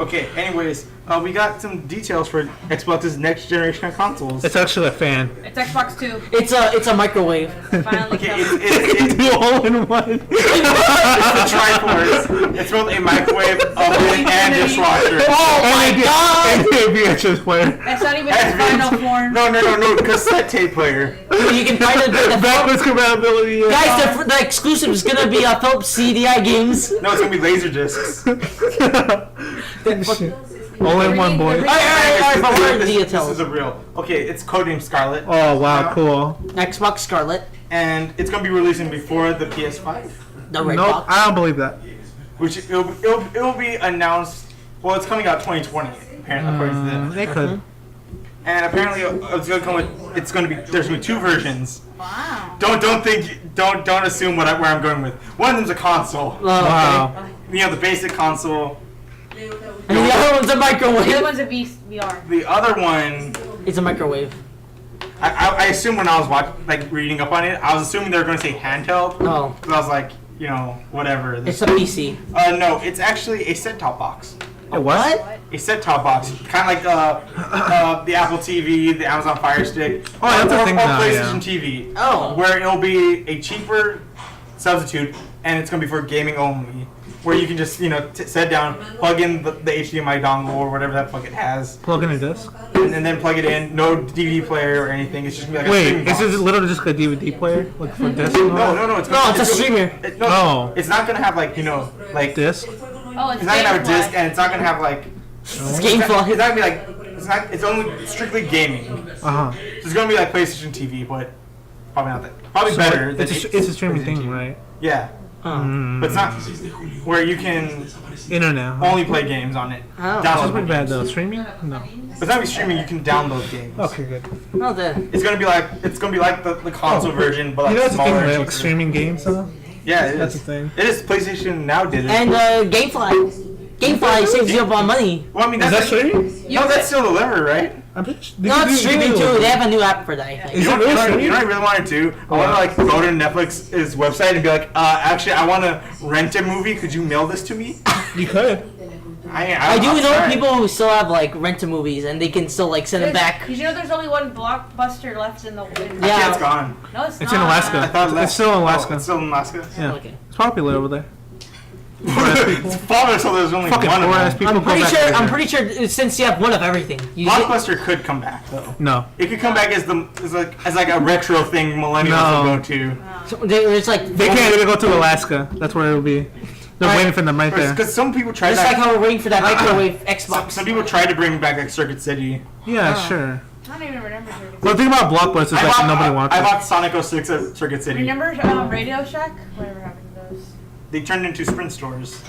Okay. Anyways, we got some details for Xbox's next generation of consoles. It's actually a fan. It's Xbox 2. It's a microwave. Finally Okay, coming. it's Two all in one. the Triforce. It's both a microwave, oven, and dishwasher. Oh my god! And a VHS player. That's not even the final form. No, cassette tape player. You can find it. The Backwards compatibility. Yeah. guys, the exclusive is gonna be Philips CDI games. No, it's gonna be laser discs. All in one, boy. Alright, but what are the This details? is a real. Okay, it's codename Scarlet. Oh wow, cool. Xbox Scarlet, And it's gonna be releasing before the PS5, the red Nope, box. I don't believe that. which it'll be announced. Well, it's coming out 2020 apparently, according to them. They could. And apparently it's gonna come with. It's gonna be. There's gonna be 2 versions. Wow. Don't assume where I'm going with. One of them's a console. Oh, Wow. You know, the basic console. okay. And the other one's a The other microwave. one's a VR. The other one, It's a microwave. I assume when I was reading up on it, I was assuming they were going to say handheld. Oh, Because I was like, you know, whatever. it's a PC. No, it's actually a set-top box. What? A set-top box, kind of like the Apple TV, the Amazon Fire Stick, Oh, that's a thing or now, PlayStation yeah. TV. Oh. Where it'll be a cheaper substitute, and it's gonna be for gaming only. Where you can just sit down, plug in the HDMI dongle or whatever that fuck it has, Plug in a disc. and then plug it in. No DVD player or anything. It's just gonna be like a Wait, streaming is box. this literally just a DVD player, like for disc? No, it's No, it's a streamer. No, Oh. it's not gonna have like Disc. Oh, it's It's not gonna have a Gamefly. disc, and it's not gonna have like. It's Gamefly. It's not gonna be like. It's only strictly gaming. Uh huh. So it's gonna be like PlayStation TV, but probably not that. Probably better. It's a streaming thing, right? Yeah. but it's not where you can Internet. Huh? only play games on it. Oh. That's Download pretty bad though. games. Streaming? No. It's not be streaming. You can download games. Okay, good. Not the. It's gonna be like the console version, but like You know, that's the thing, smaller. right? and Like cheaper. streaming games, huh? Yeah, it That's is. the thing. It is. PlayStation now did it. And GameFly saves you up on money. well, I mean, Is that's that streaming? no, that's still delivered, right? I'm pretty sure. No, it's streaming too. They have a new app for that. I think. Is it really You know streaming? what I really want to do? I want to like go to Netflix's website and be like, actually, I want to rent a movie. Could you mail this to me? You could. I do I'll know try. people who still have like rent-a-movies and they can still like send them back. Did you know there's only one Blockbuster left in the Yeah. Yeah, it's gone. No, it's It's not. in Alaska. I thought It's still in Alaska. Oh, it's still in Alaska. Yeah. Okay. It's popular over there. It's popular, so there's only Fucking one of poor ass them. people I'm go pretty back sure. over I'm there. pretty sure since you have one of everything. You get, Blockbuster could come back though. No. It could come back as like a retro thing millennials No. will go to. so there's like They can't even go to Alaska. That's where it'll be. They're Alright. waiting for them right there. Because some people tried just like that. how we're waiting for that microwave Xbox. Some people tried to bring back like Circuit City. Yeah, sure. I don't even remember. But the thing about Blockbuster is like nobody wants I it. bought Sonic 06 at Circuit City. Remember Radio Shack? Whatever happened to those? They turned into Sprint stores.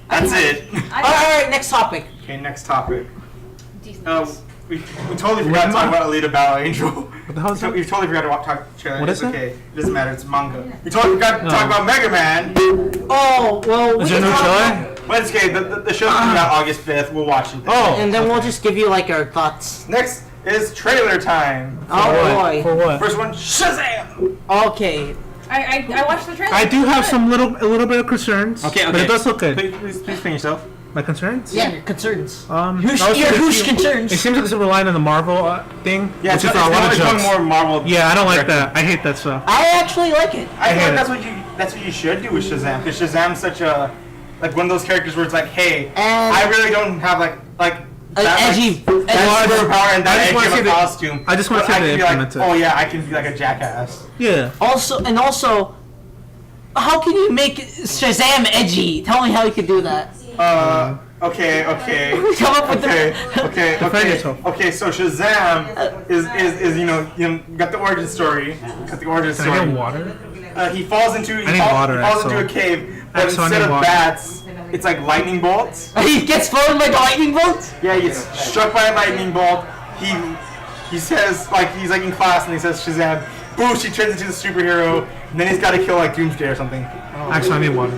That's it. All right, next topic. Okay, next topic. Decent. We totally forgot to talk about Alita Battle Angel. What the hell is that? We totally forgot to talk trailer. What It's is that? okay. It doesn't matter. It's manga. We totally forgot to talk about Mega Man. Oh well, we Is there can no talk trailer? about- But it's okay. The show's coming out August 5th. We'll watch it then. Oh. and then we'll just give you like our thoughts. Next is trailer time. Oh What? For boy. what? First one, Shazam! Okay. I watched the trailer. I do have some a little bit of concerns. Okay, okay. But it does look good. Please explain yourself. My concerns? Yeah, your concerns. Whoosh, Your whoosh concerns. It seems like it's relying on the Marvel thing. Yeah, which it's is a lot of going jokes. more Marvel. Yeah, I don't like directed. that. I hate that stuff. I actually like it. I feel hate like it. that's what you should do with Shazam, because Shazam's such a like one of those characters where it's like, hey, And- I really don't have like An that edgy. that superpower and I that just wanna edgy see of a the- costume. I just wanna But see I the can be like, implement it. oh yeah, I can be like a jackass. Yeah. Also, how can you make Shazam edgy? Tell me how you could do that. Okay. Come up with Defend yourself. Okay, so Shazam is you got the origin story. Got the origin Can I story. get water? He falls into I need water, he falls Axel. into a cave, but Axel, I instead need of water. bats, it's like lightning bolts. He gets thrown like a lightning bolt. Yeah, he gets struck by a lightning bolt. He says like he's like in class and he says Shazam. Boom! She turns into the superhero. And then he's got to kill like Doomsday or something. Actually, I need water.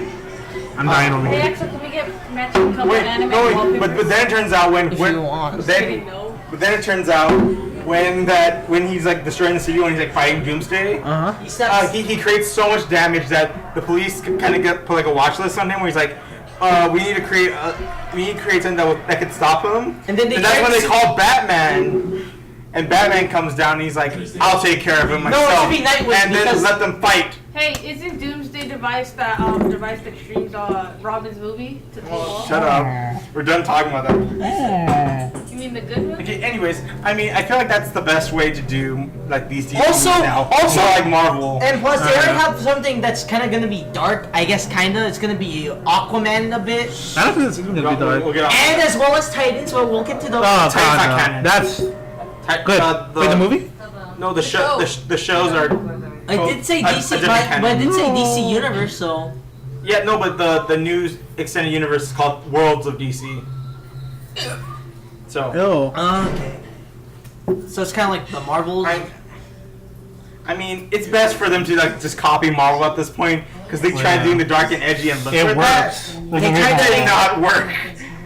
I'm dying over Hey, here. Axel, can we get matching color Wait, anime no, wait, wallpapers? but then it turns out If you want. but then it turns out when he's like destroying the city when he's like fighting Doomsday. He steps. He creates so much damage that the police kind of put like a watch list on him where he's like, we need to create something that could stop him. And then that's when they call Batman, and Batman comes down and he's like, I'll take care of him No, it myself. should be Nightwing and then because- let them fight. Hey, isn't Doomsday device that streams Robin's movie to people? Shut up. We're done talking about that. You mean the good one? Okay, anyways, I mean, I feel like that's the best way to do like these DC Also- movies now. also- More like Marvel. And plus, they already have something that's kind of gonna be dark. I guess kinda. It's gonna be Aquaman a bit, I don't think it's even gonna be dark. We'll get off. and as well as Titans. But we'll get to those. Oh Titans not god, no. canon. That's good. Wait, the movie? No, the shows are. I did say a DC, different but canon. I did say DC Universe. So Yeah, no, but the new extended universe is called Worlds of DC. So. Ew. okay. So it's kind of like the Marvels. I mean, it's best for them to like just copy Marvel at this point because they tried Yeah. doing the dark and edgy and look It for works. that. They tried That to- did not work.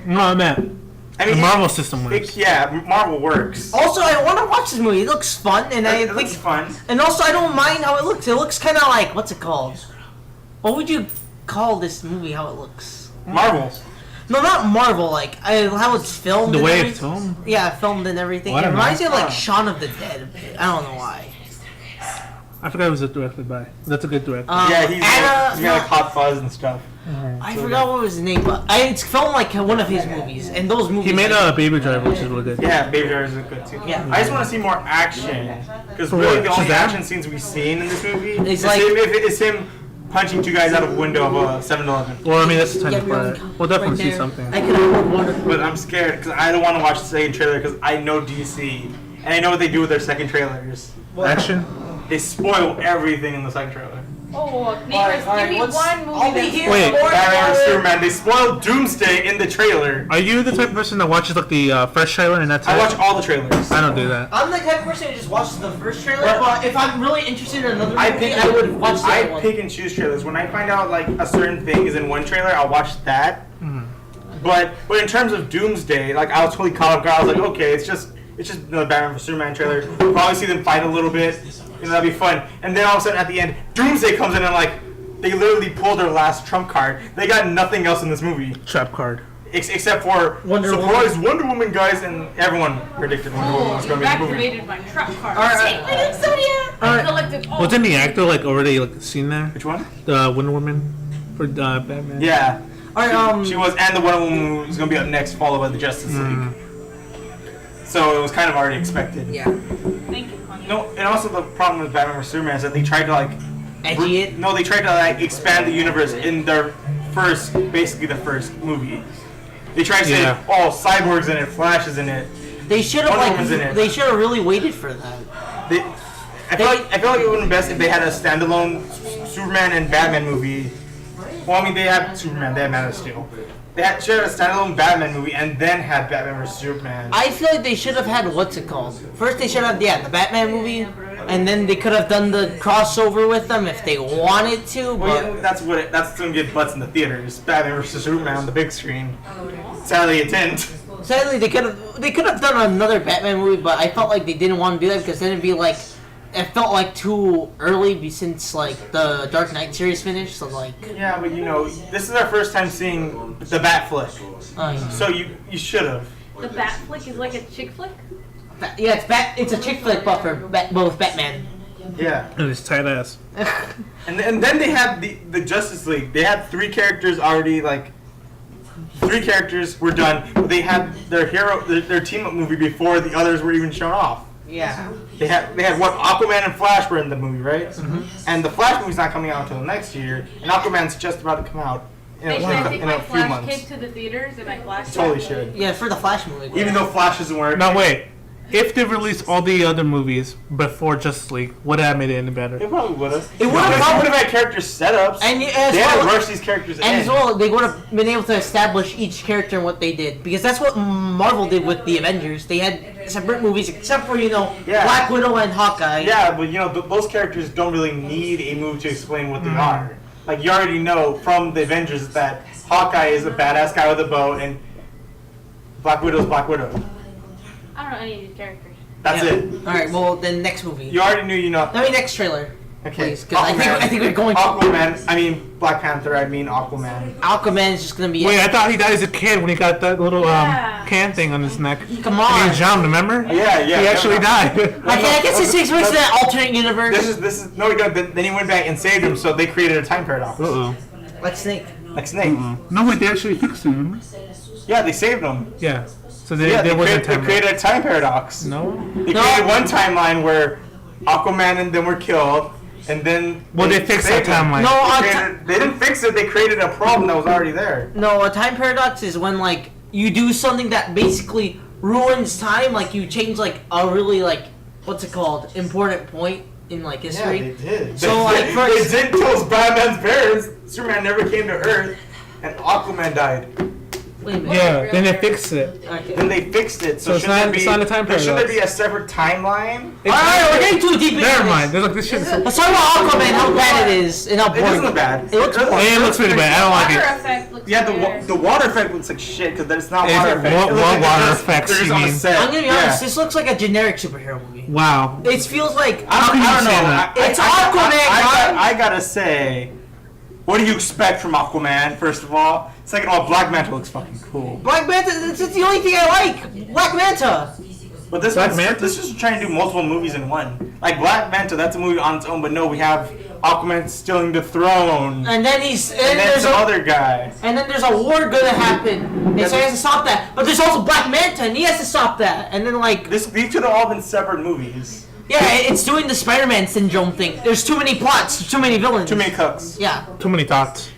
No, man. I mean, The Marvel system works. yeah, Marvel works. Also, I want to watch this movie. It looks fun, and I It think, looks fun. and also I don't mind how it looks. It looks kind of like what's it called? What would you call this movie? How it looks? Marvel. No, not Marvel. Like how it's filmed. The and way everything. it's filmed. Yeah, filmed and everything. Well, I It don't reminds me of like Huh. Shaun of the Dead a bit. I don't know why. I forgot it was directed by. That's a good director. Yeah, he's got like Anna. Hot Fuzz and stuff. I forgot what was his name, but it's filmed like one of his movies, and those movies. He made like, a Baby Driver, which is really good. Yeah, Baby Driver is good too. Yeah. I just want to see more action because For really what? the only Shazam? action scenes we've seen in this movie It's is like- him punching two guys out of a window of a 7-Eleven. Well, I mean, that's the Yeah, tiny part. We'll definitely see something. I could afford one. But I'm scared because I don't want to watch the second trailer because I know DC and I know what they do with their second trailers. Action? they spoil everything in the second trailer. Oh, Alright, give me let's- one movie I'll be that's here Wait. for Batman vs it. Superman. They spoiled Doomsday in the trailer. Are you the type of person that watches like the first trailer and that's I it? watch all the trailers. I don't do that. I'm the type of person who just watches the first trailer, Well, but if I'm really interested in another I movie, pick. I would watch the other I one. pick and choose trailers. When I find out like a certain thing is in one trailer, I'll watch that. But in terms of Doomsday, like I was totally caught off guard. I was like, okay, it's just another Batman vs Superman trailer. We'll probably see them fight a little bit, and that'll be fun. And then all of a sudden at the end, Doomsday comes in and like they literally pulled their last trump card. They got nothing else in this movie Trap card. except for Wonder surprise Wonder Woman, guys, and everyone predicted Wonder Woman was going to be in the movie. activated my trap card. Alright. I collected all. Wasn't the actor like already like seen there? Which one? The Wonder Woman for Batman. Yeah. Alright, She was, and the Wonder Woman was going to be up next, followed by the Justice League. So it was kind of already expected. yeah. Thank you, honey. No, and also the problem with Batman vs Superman is that they tried to like Edgy it. No, they tried to like expand the universe in their basically the first movie. They tried to say, Yeah. oh, Cyborg's in it, Flash is in it. They should have Wonder Woman's in like it. they should have really waited for that. I feel like it would have been best if they had a standalone Superman and Batman movie. Well, I mean, they had Superman, they had Man of Steel. They should have a standalone Batman movie and then had Batman vs Superman. I feel like they should have had what's it called? First they should have the Batman movie, and then they could have done the crossover with them if they wanted to. But Well, yeah, that's gonna get butts in the theaters. Batman vs Superman on the big screen. Sadly, it didn't. sadly they could have done another Batman movie, but I felt like they didn't want to do that because then it'd be like it felt like too early since like the Dark Knight series finished. So like Yeah, but you know, this is our first time seeing the Bat flick, so you should have. The Bat flick is like a chick flick? yeah, it's a chick flick, but for both Batman. Yeah. And his tight ass. And then they had the Justice League. They had 3 characters already, like 3 characters were done. But they had their team up movie before the others were even shown off. Yeah. They had what, Aquaman and Flash were in the movie, right? Mm-hmm. And the Flash movie's not coming out until next year, and Aquaman's just about to come out in Should I take a my few Flash months. tape to the theaters and I flash Totally it? should. Yeah, for the Flash movie. Even though Flash doesn't work. Now wait, if they released all the other movies before Justice League, would that have made it any better? It probably would have. It would've probably- had character setups. And they had to well, rush these characters and in. as well, they would have been able to establish each character and what they did because that's what Marvel did with the Avengers. They had separate movies except for Yeah. Black Widow and Hawkeye. Yeah, but you know, those characters don't really need a movie to explain what they are. Like, you already know from the Avengers that Hawkeye is a badass guy with a bow, and Black Widow's Black Widow. I don't know any of these characters. That's Yeah. it. All right. Well, then next movie. You already knew, you know. I mean, next trailer. Okay. Please, 'cause I think we're going to. Aquaman. I mean, Black Panther. I mean, Aquaman. Aquaman is just gonna be. Wait, I thought he died as a kid when he got that little Yeah. can thing on his neck. Come And on. he jumped, remember? Yeah. He actually died. I guess it takes place in that alternate universe. This is no. He got, then he went back and saved him, so they created a time paradox. Uh-oh. Like Snake. Like Snake. No, wait, they actually fixed him. Yeah, they saved him. Yeah. So Yeah, there wasn't they time. created a time paradox. No? They created one timeline where Aquaman and them were killed, and then Well, they fixed that saved them. timeline. No, They didn't fix it. They created a problem that was already there. No, a time paradox is when like you do something that basically ruins time. Like you change like a really like what's it called important point in like history. Yeah, they did. So, like, they first- did kill Batman's parents. Superman never came to Earth, and Aquaman died. Wait a minute. Yeah, then they fixed it. Okay. Then they fixed it. So it's shouldn't not- there be, it's not a time Should there paradox. be a separate timeline? Alright, we're getting too deep into Never this. mind. They're like, this shit is so... Let's talk about Aquaman, how bad it is, and how It boring. doesn't look bad. It looks boring. It looks pretty bad. I don't like Water it. effect looks Yeah, weird. the water effect looks like shit because it's not Is water it effect. what It looks like water they're just- effects they're just you on a mean? set. I'm gonna be Yeah. honest, this looks like a generic superhero movie. Wow. It feels like How can you I don't say know. that? It's Aquaman, I gotta say, what do you expect from Aquaman? First of all, second of all, Black Manta looks fucking cool. Black Manta. That's the only thing I like. Black Manta. But this Black one's Manta? this is trying to do multiple movies in one. Like Black Manta, that's a movie on its own. But no, we have Aquaman stealing the throne, And then and then there's some a other guy. and then there's a war gonna happen, and so he has to stop that. But there's also Black Manta, and he has to stop that. And then like These could have all been separate movies. yeah, it's doing the Spider-Man syndrome thing. There's too many plots, too many villains. Too many cooks. Yeah. Too many thoughts.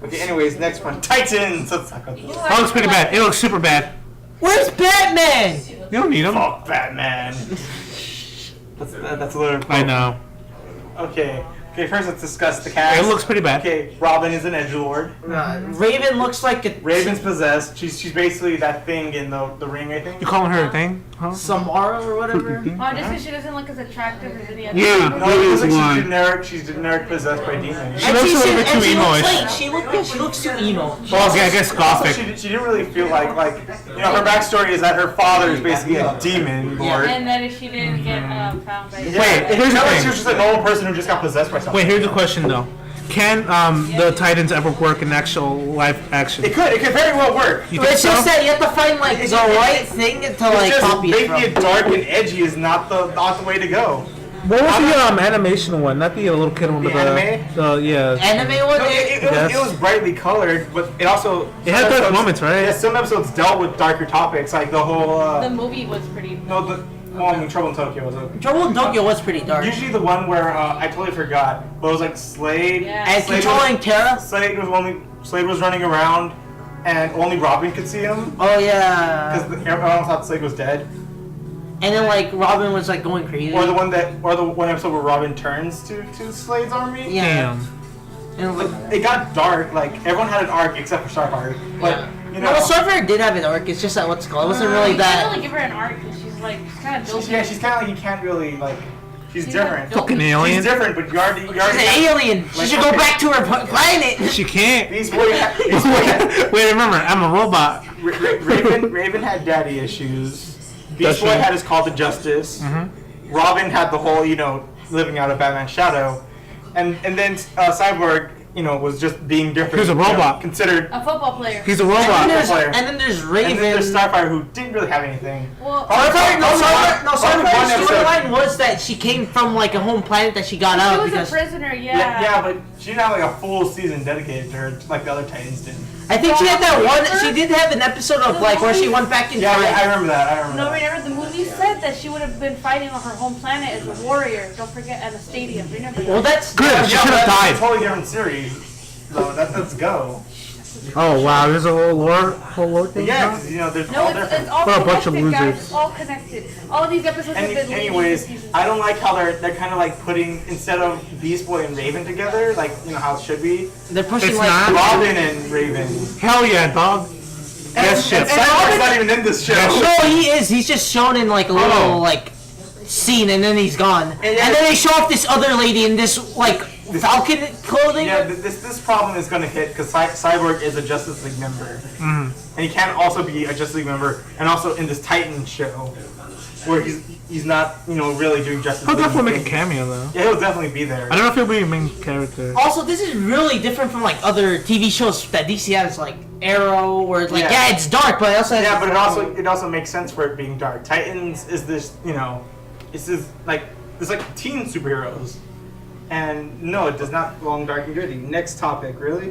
Okay, anyways, next one, Titans. Let's talk about this. It looks pretty bad. It looks super bad. Where's Batman? You don't need him. Fuck Batman. That's a little. I know. Okay. Okay, first let's discuss the cast. It looks pretty bad. Okay, Robin is an edgelord. Raven looks like a Raven's possessed. She's basically that thing in the ring, I think. You calling her a thing? Huh? Samara or whatever. Oh, just because she doesn't look as attractive as any other. Yeah. No, Maybe it it's looks like one. she's generic possessed by demons. She looks a little bit too emo-ish. She looks too emo. Well, okay, I guess Also, gothic. she didn't really feel like her backstory is that her father is basically a demon lord. And then if she didn't get found by. Yeah, Wait, here's the not like thing. she was just a normal person who just got possessed by something. Wait, here's the question though. Can the Titans ever work in actual live action? It could very well work. You But think it's so? just that you have to find like the right thing to like It's just copy it making it from. dark and edgy is not the way to go. What was the animation one? Not the little kid one, The but anime? yeah. Anime one. No, it was brightly colored, but it also It had dark moments, right? Yeah, some episodes dealt with darker topics, like the whole. The movie was pretty. Trouble in Tokyo was a. Trouble in Tokyo was pretty dark. Usually the one where I totally forgot, but it was like Slade. Yeah. And Slade controlling Terra. Slade was running around, and only Robin could see him Oh yeah. because everyone thought Slade was dead. And then like Robin was like going crazy. Or the one episode where Robin turns to Slade's army. Yeah. Damn. And like, It got dark. Like everyone had an arc except for Starfire. But you know, well, Starfire did have an arc. It's just that what's it called. It wasn't really You can't that. really give her an arc because she's kind of built. she's kind of like you can't really like. She's She's different. like Fucking She's alien. different, but you already. She's an alien. She Like, should go okay. back to her planet. She can't. Beast Boy. Wait, remember, I'm a robot. Raven had daddy issues. Does Beast she? Boy had his call to justice. Robin had the whole, living out of Batman's shadow, and then Cyborg, was just being different. He was a robot. Considered. A football player. He's a And robot. then there's Raven. And then there's Starfire, who didn't really have anything. Well, Starfire's storyline was that she came from like a home planet that she got she out was because a prisoner. Yeah, but she didn't have like a full season dedicated to her, like the other Titans did. I think she had that one. She did have an episode of like where she went back in Yeah, time. I remember that. No, remember the movie said that she would have been fighting on her home planet as a warrior. Don't forget at a stadium. Remember that? Well, that's Good. She Yeah, should but have that's died. a totally different series. So let's go. Oh wow, there's a whole lore thing. Yeah, huh? 'cause, there's No, all it's different. all What a connected, bunch of guys. losers. It's all connected. All these episodes have been leading Anyways, to season I don't like how they're kind of like putting, instead of Beast Boy and Raven together, like how it should be, they're pushing It's like. not. Robin and Raven. Hell yeah, dog. Best ship. And Cyborg's not even in this show. No, he is. He's just shown in like a little Oh. like scene, and then he's gone. And then- then they show off this other lady in this like Falcon clothing. Yeah, this problem is gonna hit because Cyborg is a Justice League member, and he can't also be a Justice League member, and also in this Titan show, where he's not really doing Justice He'll League. definitely make a cameo though. Yeah, he'll definitely be there. I don't know if he'll be a main character. Also, this is really different from like other TV shows that DC has, like Arrow, where it's like Yeah. it's dark, but it also has Yeah, but it also makes sense for it being dark. Titans is this it's this like teen superheroes. And no, it does not belong dark and gritty. Next topic, really?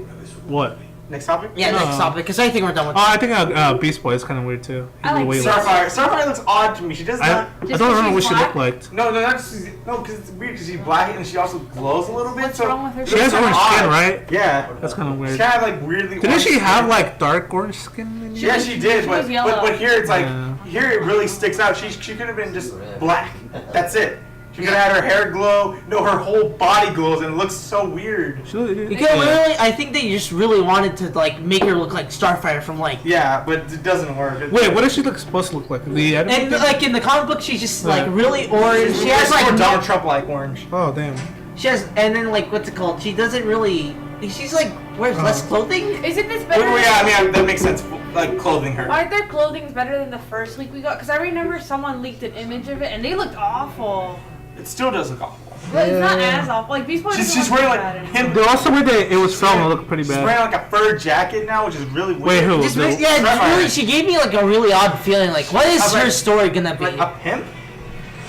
What? Next topic? Yeah, next topic, because I think we're done with. Oh, I think Beast Boy is kind of weird too. I like The way he looks. Starfire looks odd to me. She does I not. don't remember what she looked like. No, not just because it's weird because she's black and she also glows a little bit. What's so wrong with her? She has it's orange odd. skin, right? Yeah, That's kind of weird. she kind of like weirdly. Didn't orange she have skin. like dark orange skin? Yeah, she did, She but was yellow. but here it's like Yeah. here it really sticks out. She could have been just black. That's it. She could have had her hair glow. No, her whole body glows and it looks so weird. Because literally, I think they just really wanted to like make her look like Starfire from like. Yeah, but it doesn't work. Wait, what does she look supposed to look like? The And animated? like in the comic book, she's just like Yeah. really orange. She has It's more like Donald Trump like orange. Oh damn. she has, and then like what's it called? She doesn't really. She's like wears less clothing. Isn't this better? Well, yeah, I mean that makes sense. Like clothing her. Aren't their clothings better than the first leak we got? Because I remember someone leaked an image of it and they looked awful. It still does look awful. But it's not as awful. Like Beast Boy. She's doesn't wearing look like bad him. The also way that it was filmed looked pretty She's bad. wearing like a fur jacket now, which is really weird. Wait, who? Just, The- yeah, it's Starfire. really, she gave me like a really odd feeling. Like, what is I was her like- story gonna be? Like a pimp?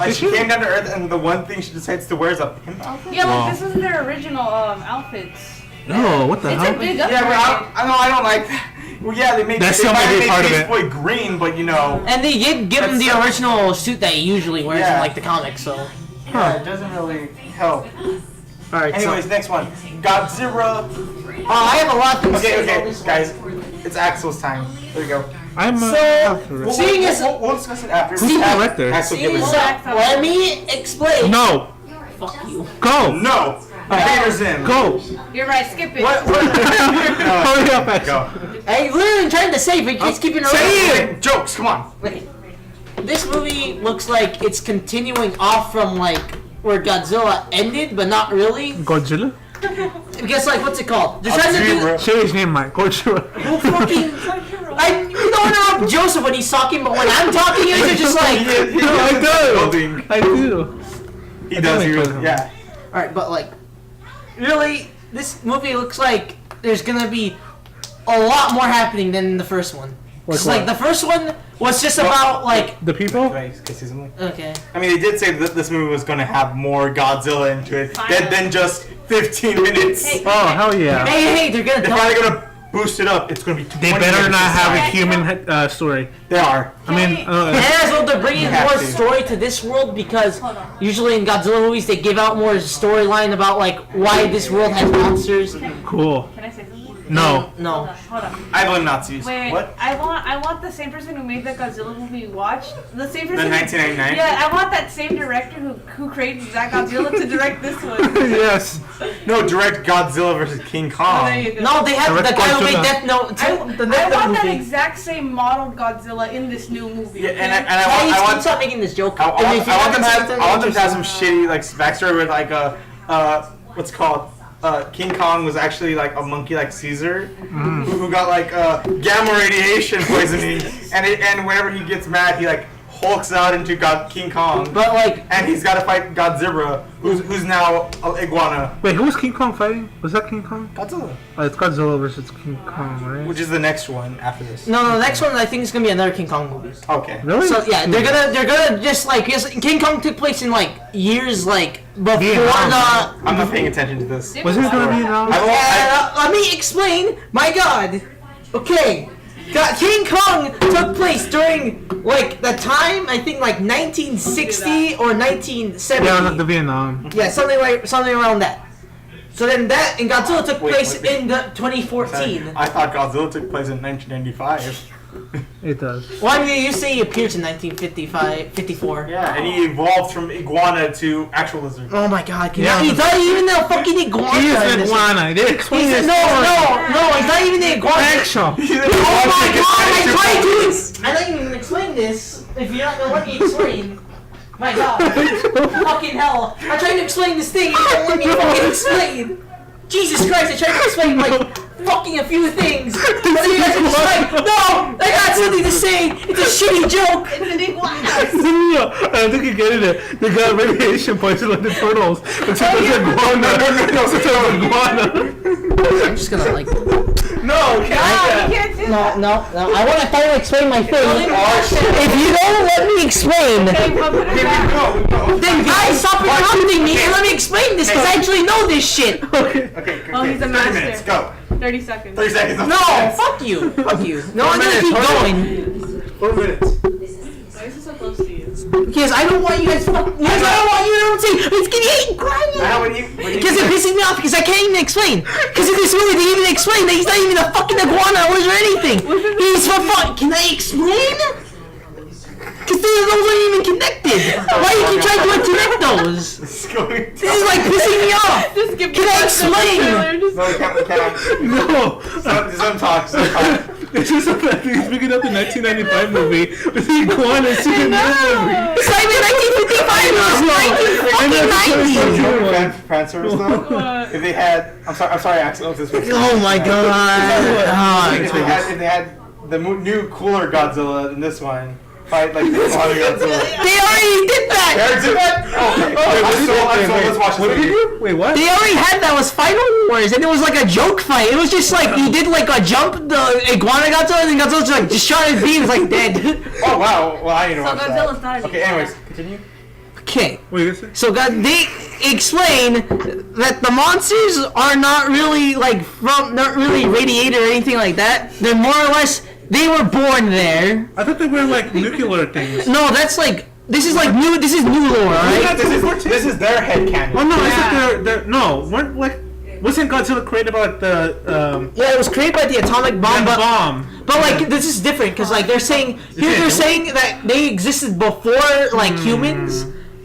Like Did she she? came down to Earth and the one thing she decides to wear is a pimp outfit? Yeah, Wow. like this was their original outfits. No, what the It's a hell? big Yeah, upgrade. but I don't like that. Well, yeah, they made That they still might may be have part made of Beast Boy green, but And they did give him the That's- original suit that he usually wears in Yeah. like the comics. So, yeah, it doesn't really help. all right. Anyways, next one. Godzilla. I have a lot to say. Okay, about this one. guys, it's Axel's time. There you go. I'm So- Seeing as- we'll discuss it after. Who's the director? Axel, give it So, a Axel. let me explain. No. fuck you. Go. No. Vader's in. Go. You're right. Skip it. Hurry up, Axel. Go. I literally trying to say, but he's keeping it Say it. Jokes. Come on. Okay. This movie looks like it's continuing off from like where Godzilla ended, but not really. Godzilla? Because like, what's it called? They're trying to do. Say his name, Mike. Godzilla. Who fucking? You don't interrupt Joseph when he's talking, but when I'm talking, you're just like. I do. He does. Yeah. All right, but like, really, this movie looks like there's gonna be a lot more happening than the first one. Like the first one was just about like the people. Okay. I mean, they did say that this movie was going to have more Godzilla into it than just 15 minutes. Hey, Oh hell yeah! Hey, they're gonna They're tell. probably going to boost it up. It's going to be 20 They better minutes not have a Yeah, human story. They are. I mean, And as well, they're bringing You have more to. story to this world because usually in Godzilla movies they give out more storyline about like why this world has monsters. cool. Can I say something? No. No. Hold on. I blame Nazis. Wait. What? I want the same person who made the Godzilla movie watch the same person. The 1999? Yeah, I want that same director who created that Godzilla to direct this one. Yes. No, direct Godzilla versus King Kong. Oh, there you go. No, they have the Direct guy who made Godzilla. Death Note. I The want Death Note that movie. exact same modeled Godzilla in this new movie. Yeah, okay? and I want Stop making this joke. I And if you want them to haven't have, seen I want them to have some interesting- shitty like backstory with like what's it called King Kong was actually like a monkey like Caesar who got like gamma radiation poisoning and whenever he gets mad he like hulks out into King Kong But like, and he's got to fight Godzilla who's now an iguana, Wait, who was King Kong fighting? Was that King Kong? Godzilla, Oh, it's Godzilla versus King Kong, right? which is the next one after this. no, the next one I think is gonna be another King Kong movie. Okay. Really? So yeah, they're gonna just like yes, King Kong took place in like years like before Vietnam. the. I'm not paying attention to this. Was it gonna be now? Let me explain. My God. Okay. King Kong took place during like the time I think like 1960 or 1970. Yeah, the Vietnam. Yeah, something around that. So then that and Godzilla took place in the 2014. I thought Godzilla took place in 1995. It does. Well, I mean, you say he appears in 1954. Yeah, and he evolved from iguana to actual lizard. Oh my God! Yeah. He's not even the fucking iguana. He is in an this. iguana. They explain He's, this. no, he's not even the iguana. Axel. Oh my God! I tried to. I didn't even explain this. If you're not gonna let me explain. My God! Fucking hell! I tried to explain this thing. You don't let me fucking explain. Jesus Christ! I tried to explain like fucking a few things. But you guys are just like, no! I got something to say. It's a shitty joke. It's an iguana. I don't think you get it. They got radiation poison like the turtles. It's an iguana. I'm just gonna like. No, You can't do that. No. I want to finally explain my thing. If you don't let me explain, Okay, we'll put it back. then guys, stop interrupting me and let me explain this because I actually know this shit. Okay, Oh, he's a 30 master. minutes, go. 30 seconds. 30 seconds. No, fuck you. Fuck you. No, I'm gonna keep going 4 minutes. Why is it so close to you? because I don't want you guys. Because I don't want you to say it's getting crying. Now when you Because it pisses me off because I can't even explain. Because in this movie they even explain that he's not even a fucking iguana or anything. He's for fun. Can I explain? Because those aren't even connected. Why you keep trying to connect those? It's going This is like pissing me off. Just give Can I explain? No, you can't. No. Some talk. It's just the fact that he's picking up the 1995 movie with the iguana sitting in this movie. It's not even 1955. It was 1990. Fan service though. If they had, I'm sorry, Axel. If this was, Oh my God. if they had the new cooler Godzilla in this one, fight like the other Godzilla. They already did that. Let's watch What did he do? Wait, what? They already had that was Final Wars, and it was like a joke fight. It was just like he did like a jump, the iguana Godzilla, and then Godzilla just shot his beam, like dead. Oh wow! Well, I need to So watch Godzilla's that. not an Okay, iguana. anyways, continue. Okay, Wait, is it? so they explain that the monsters are not really not really radiated or anything like that. They're more or less they were born there. I thought they were like nuclear things. No, that's like this is new. This is new lore, alright? This is their head canon. Oh no, I Yeah. said they're no. Weren't like wasn't Godzilla created by like the Yeah, it was created by the atomic bomb, but bomb? But like this is different because like they're saying that they existed before like humans.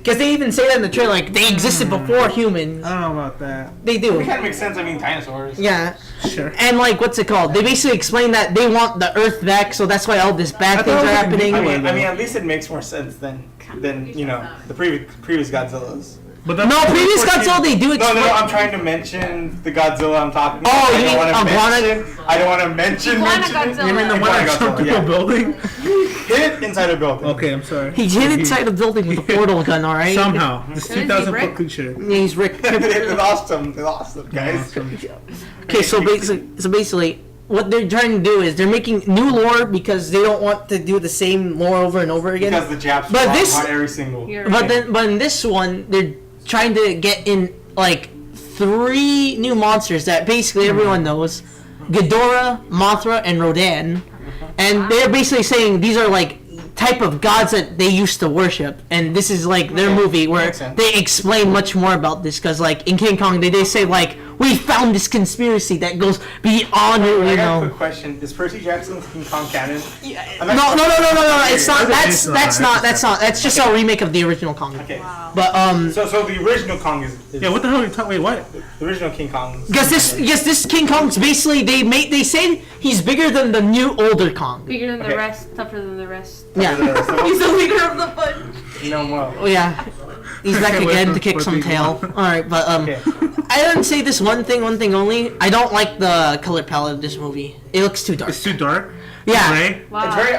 Because they even say that in the trailer, like, they existed before humans. I don't know about that. They do. It kind of makes sense. I mean, dinosaurs. Yeah. Sure. And, like, what's it called? They basically explain that they want the Earth back, so that's why all this bad I things thought are it was happening. I mean, at least it makes more sense than you know the previous Godzillas. But No, previous Godzilla, they do No, explain. I'm trying to mention the Godzilla I'm talking about. Oh, you mean I don't want to mention Iguana it. Godzilla. You mean the one Iguana that jumped Godzilla, through a yeah. building? Hit inside a building. Okay, I'm sorry. He hid inside a building with a portal gun, alright? Somehow. This So is he 2,000 Rick? foot creature. Yeah, he's Rick. They lost him. They lost him, guys. Okay, so basically, what they're trying to do is they're making new lore because they don't want to do the same lore over and over again. Because the Japs But but this- on every single. But in this one, they're trying to get in like 3 new monsters that basically everyone knows: Ghidorah, Mothra, and Rodan. And they're basically saying these are like type of gods that they used to worship, and this is like their movie where Makes sense. they explain much more about this because like in King Kong they say like we found this conspiracy that goes beyond I you got a know. quick question. Is Percy Jackson's King Kong canon? No, it's not. That's just a remake of the original Kong. Okay. But So the original Kong is Yeah, what the hell are you talking? Wait, what? the original King Kong. because this King Kong's basically they say he's bigger than the new older Kong. Bigger than the Okay. rest, tougher than the rest. Yeah. He's the leader of the bunch. No more. Oh yeah. He's back Okay, again wait to kick for some the- tail. Alright, but Okay. I didn't say this one thing only. I don't like the color palette of this movie. It looks too dark. It's too dark? Yeah. Gray? Wow. It's very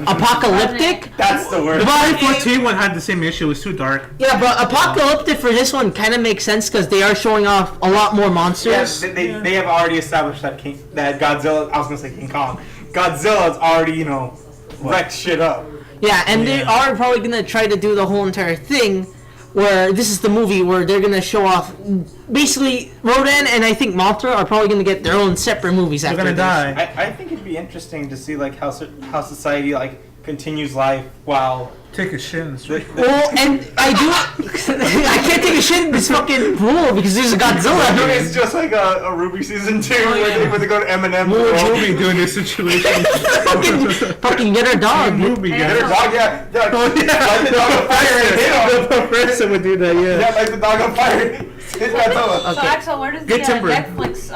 Apocalyptic? That's the word. The 2014 one had the same issue. It was too dark. Yeah, but apocalyptic for this one kind of makes sense because they are showing off a lot more Yeah, monsters. they have already established that that Godzilla. I was gonna say King Kong. Godzilla's already wrecked shit up. Yeah, and they are probably gonna try to do the whole entire thing where this is the movie where they're gonna show off basically Rodan and I think Mothra are probably gonna get their own separate movies They're after gonna this. die. I think it'd be interesting to see like how society like continues life while Take a shit and straight. Well, and I can't take a shit in this fucking pool because there's a Godzilla. it's just like a Ruby season 2 where they go to Eminem's What would world. Ruby do in this situation? fucking get her dog. Ruby, Get her yeah. dog, light the dog on fire and hit him. The person would do that, Yeah, yeah. light the dog on fire. Hit Godzilla. So Axel, where does the Get timber. Netflix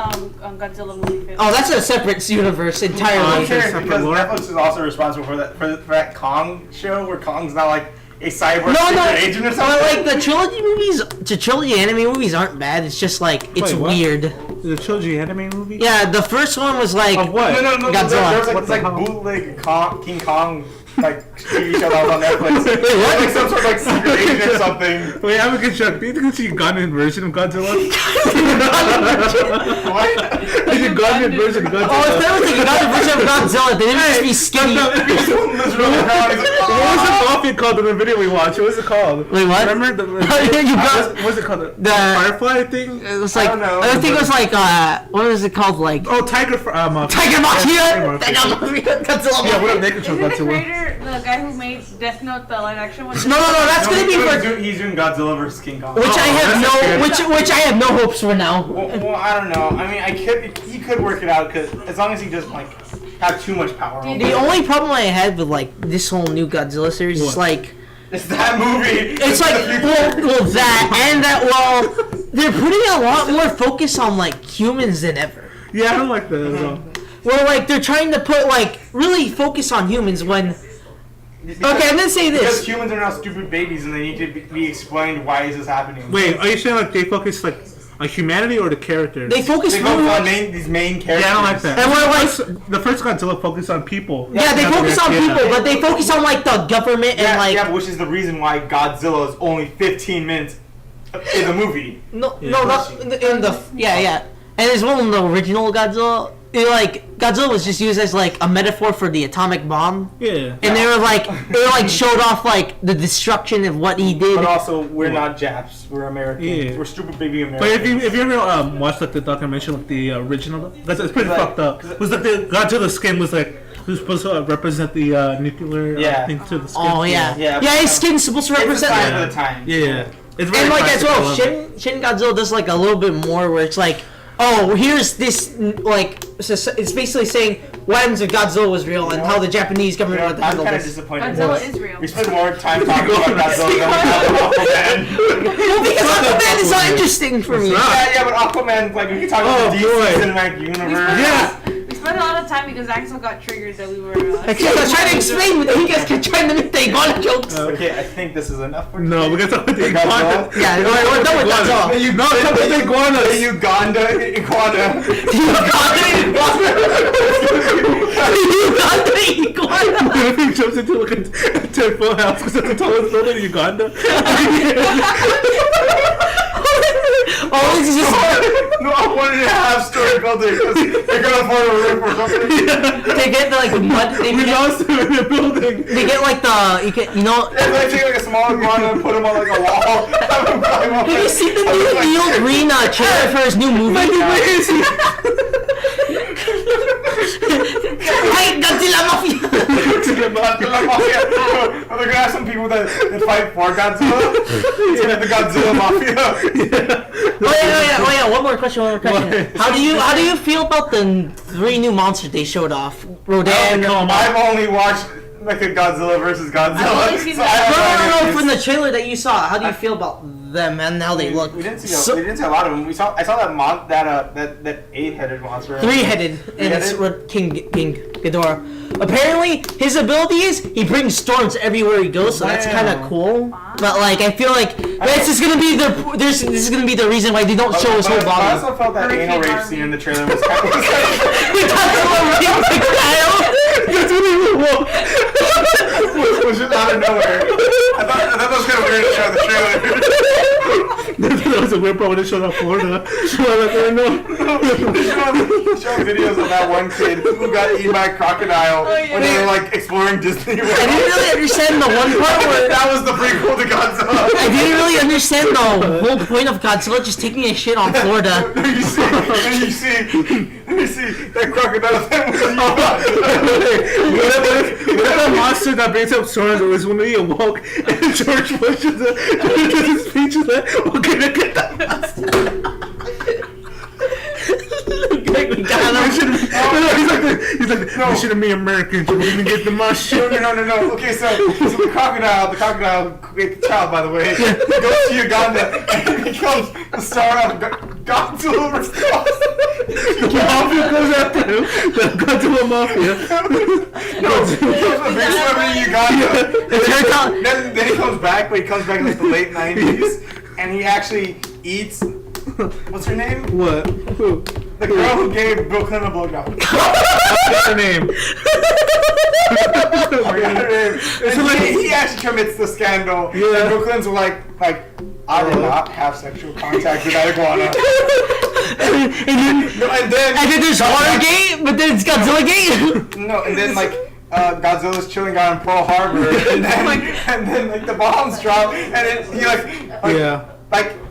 Godzilla movie fit? Oh, that's a separate universe entirely. Okay. Sure, separate because lore. Netflix is also responsible for that Kong show where Kong's not like a cyber No, secret agent or but something. like the trilogy movies, the trilogy anime movies aren't bad. It's just like it's Wait, what? weird. The trilogy anime movie? Yeah, the first one was like Of what? No, Godzilla. There's like, What it's the like hell? bootleg King Kong like TV show that was on Netflix. Wait, what? Like some sort of like secret agent or something. Wait, I have a good joke. Do you think it's a Ugandan version of Godzilla? What? It's a Ugandan version of Oh, if Godzilla. there was like another version of Godzilla, they didn't just be skinny. He's so miserable now. He's like, What was the coffee called in the video we watched? What was it called? Wait, what? Remember the You got- what was it called? The The- Firefly thing? It was like I don't know. I think it was like what was it called? Like Oh, Tiger Mafia. Tiger Mafia. Yeah, Tiger Mafia. Godzilla. Yeah, what up, they control Isn't the Godzilla. creator the guy who made Death Note, the live action one? No, that's gonna be for he's doing Godzilla versus King Kong. which I have that's no okay. which I have no hopes for now. Well, I don't know. I mean, he could work it out because as long as he doesn't like have too much power. The The only problem I had with like this whole new Godzilla series is What? like It's that movie. it's like well that and that they're putting a lot more focus on like humans than ever. Yeah, I don't like that at all. Where like they're trying to put like really focus on humans when okay, I'm gonna say Because this. humans are not stupid babies and they need to be explained why is this happening. Wait, are you saying like they focus like on humanity or the characters? They focus They more focus on on these main characters. Yeah, I don't like that. And we're like The first Godzilla focused on people. yeah, they focus on Yeah. people, but they focus on like the government and Yeah, like yeah, which is the reason why Godzilla is only 15 minutes in the movie. no, Yeah. not in the yeah. And as well in the original Godzilla, Godzilla was just used as like a metaphor for the atomic bomb, Yeah. and they were like showed off like the destruction of what he did. But also, we're not Japs. We're Americans. Yeah. We're stupid baby But Americans. if you ever watched like the documentary, like the original, that's it's pretty Like- fucked up. It was like the Godzilla skin was like it was supposed to represent the nuclear Yeah. thing to the skin. Oh yeah, Yeah, yeah. His skin's supposed to It's a represent sign that. of the time. Yeah. It's very And like as practical, well, I love it. Shin Godzilla does like a little bit more where it's like, oh, here's this like it's basically saying what happens if Godzilla was real and how the Japanese government would I'm handle kind of this. disappointed. Godzilla is real. We spend more time talking about Godzilla than Aquaman. Well, because Aquaman is not interesting for me. Yeah, but Aquaman, like, we can talk about the DC cinematic universe. Yeah. We spent a lot of time because Axel got triggered that we were. I was trying to explain, but you guys kept trying to make the Iguana jokes. Okay, I think this is enough for No, we're gonna talk about the Godzilla. iguana. Yeah, we're done with Godzilla. The No, talk about the iguanas. The Uganda iguana. Uganda Iguana. What if he jumps into like a 10-foot house because it's the tallest building in Uganda? Oh, this is just No, I wanted a half-story building because they're gonna afford a roof or something. they get the, like the mud. They We get, lost him in the building. they get like the you know. If I take like a small iguana and put him on like a wall, Have you seen the new Neil Green trailer for his new movie? Hey, Godzilla Mafia! They're gonna have some people that fight for Godzilla. It's gonna be the Godzilla Mafia. Oh yeah. One more question. How do you feel about the 3 new monsters they showed off? Rodan. I've only watched like a Godzilla versus Godzilla. I've only seen so I have No, no from the trailer that you saw, how do you feel about them and how they look? We didn't see a lot of them. I saw that 8-headed monster. 3-headed, and it's King Ghidorah. Apparently, his ability is he brings storms everywhere he goes, so that's kind of cool. But like, I feel like this is gonna be this is gonna be the reason why they don't show his whole I body. also felt that anal rape scene in the trailer was kind of was just out of nowhere. I thought that was kind of weird to show in the trailer. That was a weird part when they showed up Florida. Show videos of that one kid who got eaten by a crocodile when they were like exploring Disney World. I didn't really understand the one part where That was the prequel to Godzilla. I didn't really understand the whole point of Godzilla just taking a shit on Florida. You see that crocodile thing was What if the monster that brings up storms was when he awoke and George Bush does his speech is like, we're gonna get that monster. He's like, we shouldn't be Americans. We're gonna get the monster. No. Okay, so the crocodile great child, by the way, goes to Uganda and becomes the star of Godzilla Response. The mafia goes after him. The Godzilla mafia. No, he becomes a big celebrity in Uganda. Then he comes back, but he comes back in like the late 90s, and he actually eats. What's her name? What? Who? The girl who gave Bill Clinton a blowjob. What's her name? He actually commits the scandal. Yeah. And Bill Clinton's like, I did not have sexual contact with that iguana. and then there's Watergate, but then it's Godzilla Gate. No, and then like Godzilla's chilling out in Pearl Harbor, and then like the bombs drop, and then he like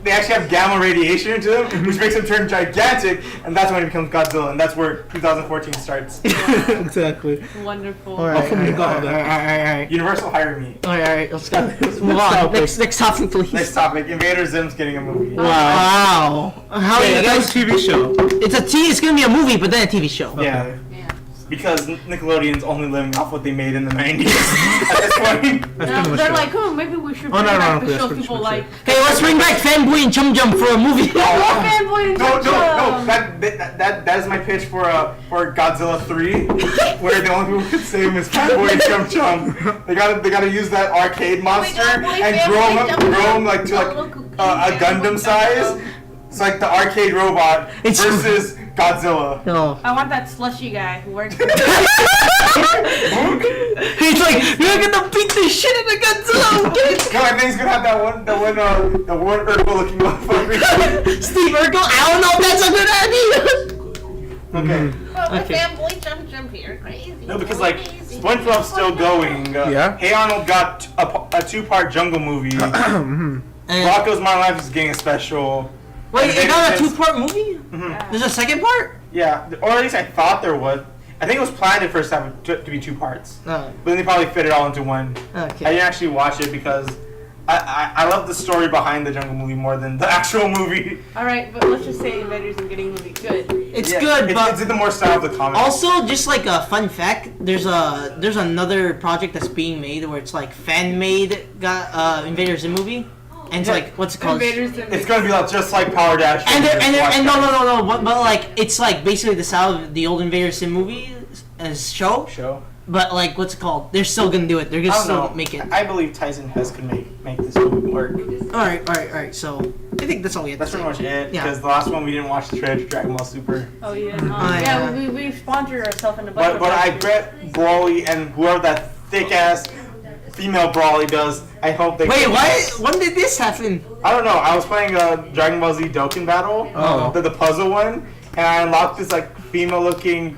they actually have gamma radiation into him, which makes him turn gigantic, and that's when he becomes Godzilla, and that's where 2014 starts. Exactly. Wonderful. All right. Universal hire me. All right. Let's go. Let's move on. Next topic, please. Next topic: Invader Zim's getting a movie. Wow. How Yeah, you that was guys? a TV show. It's gonna be a movie, but then a TV show. Yeah. Because Nickelodeon's only living off what they made in the 90s at this point. That's kind of a They're show. like, maybe we should Oh, bring no, back no, the that's shows pretty people true. like. Hey, let's bring back Fanboy and Chum Jum for a movie. Fanboy and No, Chum Chum. that is my pitch for Godzilla 3, where the only people who could save him is Fanboy and Chum Chum. They gotta use that arcade monster and grow him like to like a Gundam size. It's like the arcade robot versus Godzilla. No. I want that slushy guy who works. He's like, you're gonna beat the shit out of Godzilla. No, I think he's gonna have that one Urkel-looking motherfucker. Steve Urkel. I don't know if that's a good idea. Okay. Well, Okay. Fanboy Chum Chum here, crazy. No, because like SpongeBob's still going. Yeah. Hey Arnold got a 2-part jungle movie. Rocko's Modern Life is getting a special. Wait, it got a 2-part movie? Mhm. There's a second part? Yeah, or at least I thought there was. I think it was planned at first to be 2 parts, Oh, but then they probably fit it all into one. I okay. didn't actually watch it because I love the story behind the Jungle movie more than the actual movie. All right, but let's just say Invaders and Getting movie good. It's good, but it's in the more style of the comic. also just like a fun fact, there's another project that's being made where it's like fan made Invaders Zim movie, and it's like what's it called? Invaders and It's gonna be like just like Power Dash. And no, but like it's like basically the style of the old Invaders Sim movie as show. But like what's it called? They're still gonna do it. They're gonna still make it. I believe Tyson Hess can make this movie work. All right. So I think that's all we have. That's to pretty say. much it. Yeah. Because the last one we didn't watch the trailer to Dragon Ball Super. Oh yeah. yeah. We sponsored ourselves in a bunch But I bet Broly and whoever that thick ass female Broly does, I hope they. Wait, what? When did this happen? I don't know. I was playing Dragon Ball Z Dokkan Battle, the puzzle one, and I unlocked this like female-looking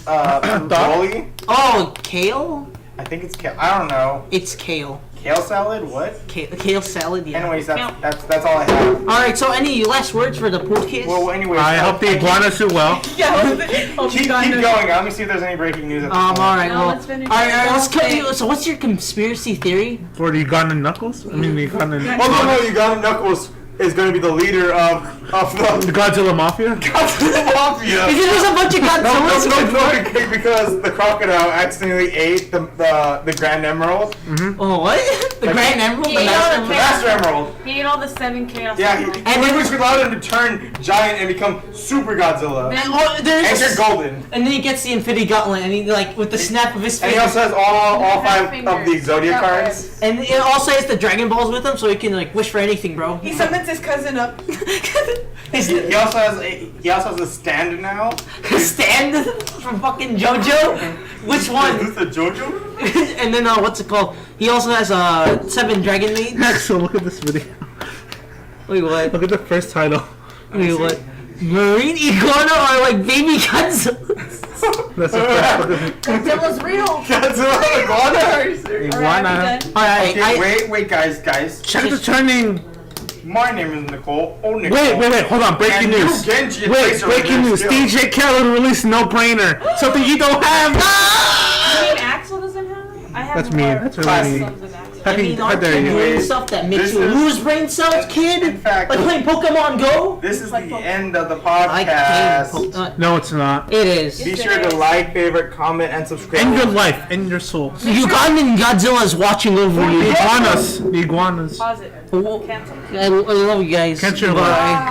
Broly. Oh, kale? I think it's kale. I don't know. It's kale. Kale salad? What? Kale salad. Yeah. Anyways, that's all I have. All right. So any last words for the podcast? Well, anyways. I hope the iguanas do well. Keep going. Let me see if there's any breaking news. At this point. All right. No, Well, let's finish all right. it. Let's cut you. So, what's your conspiracy theory? For the Ugandan knuckles? I mean, the Ugandan. Oh no, Uganda Knuckles is going to be the leader of The the Godzilla Mafia? Godzilla Mafia. Because there's a bunch of Godzillas. No, because the crocodile accidentally ate the Grand Emerald. Oh, what? The Grand Emerald? The Yeah. Master The Emerald? Master Emerald. He ate all the 7 chaos. Yeah, Emeralds. And which allowed him to turn giant and become Super Godzilla. Then- Oh, there's And this- turn golden. And then he gets the Infinity Gauntlet, and he like with the snap of his And he fingers. also has all 5 Fingers. of the Zodiac Yeah, cards. And it also has the Dragon Balls with him, so he can like wish for anything, bro. He summons his cousin up. He also has a stand now. Stand from fucking JoJo. Which one? Who's the JoJo? And then what's it called? He also has 7 Dragon Maids. Axel, look at this video. Wait, what? Look at the first title. Wait, what? Marine Iguana are like baby Godzilla. That's the first. Look at Godzilla's real. Godzilla Iguana. Iguana. Alright, Wait, guys. Check the turning. My name is Nicole. Oh, Nicole. Wait, hold on. Breaking And you, news. Genji, Wait, Tracer, breaking they're news. still- DJ Khaled released No Brainer. Something you don't have. You mean Axel doesn't have it? I have That's more mean. That's really subs mean. than Axel. How I can mean, you, how dare aren't you? doing stuff that makes This you is- lose brain cells, kid? In fact, Like playing Pokemon Go? this is the end of the I can't. podcast. No, it's not. It is. Be sure to like, favorite, comment, and subscribe. End your life. End your soul. Ugandan Godzilla is watching over you. The iguanas. The iguanas. Pause it. Well, Cancel. I love you guys. Catch your Bye. life.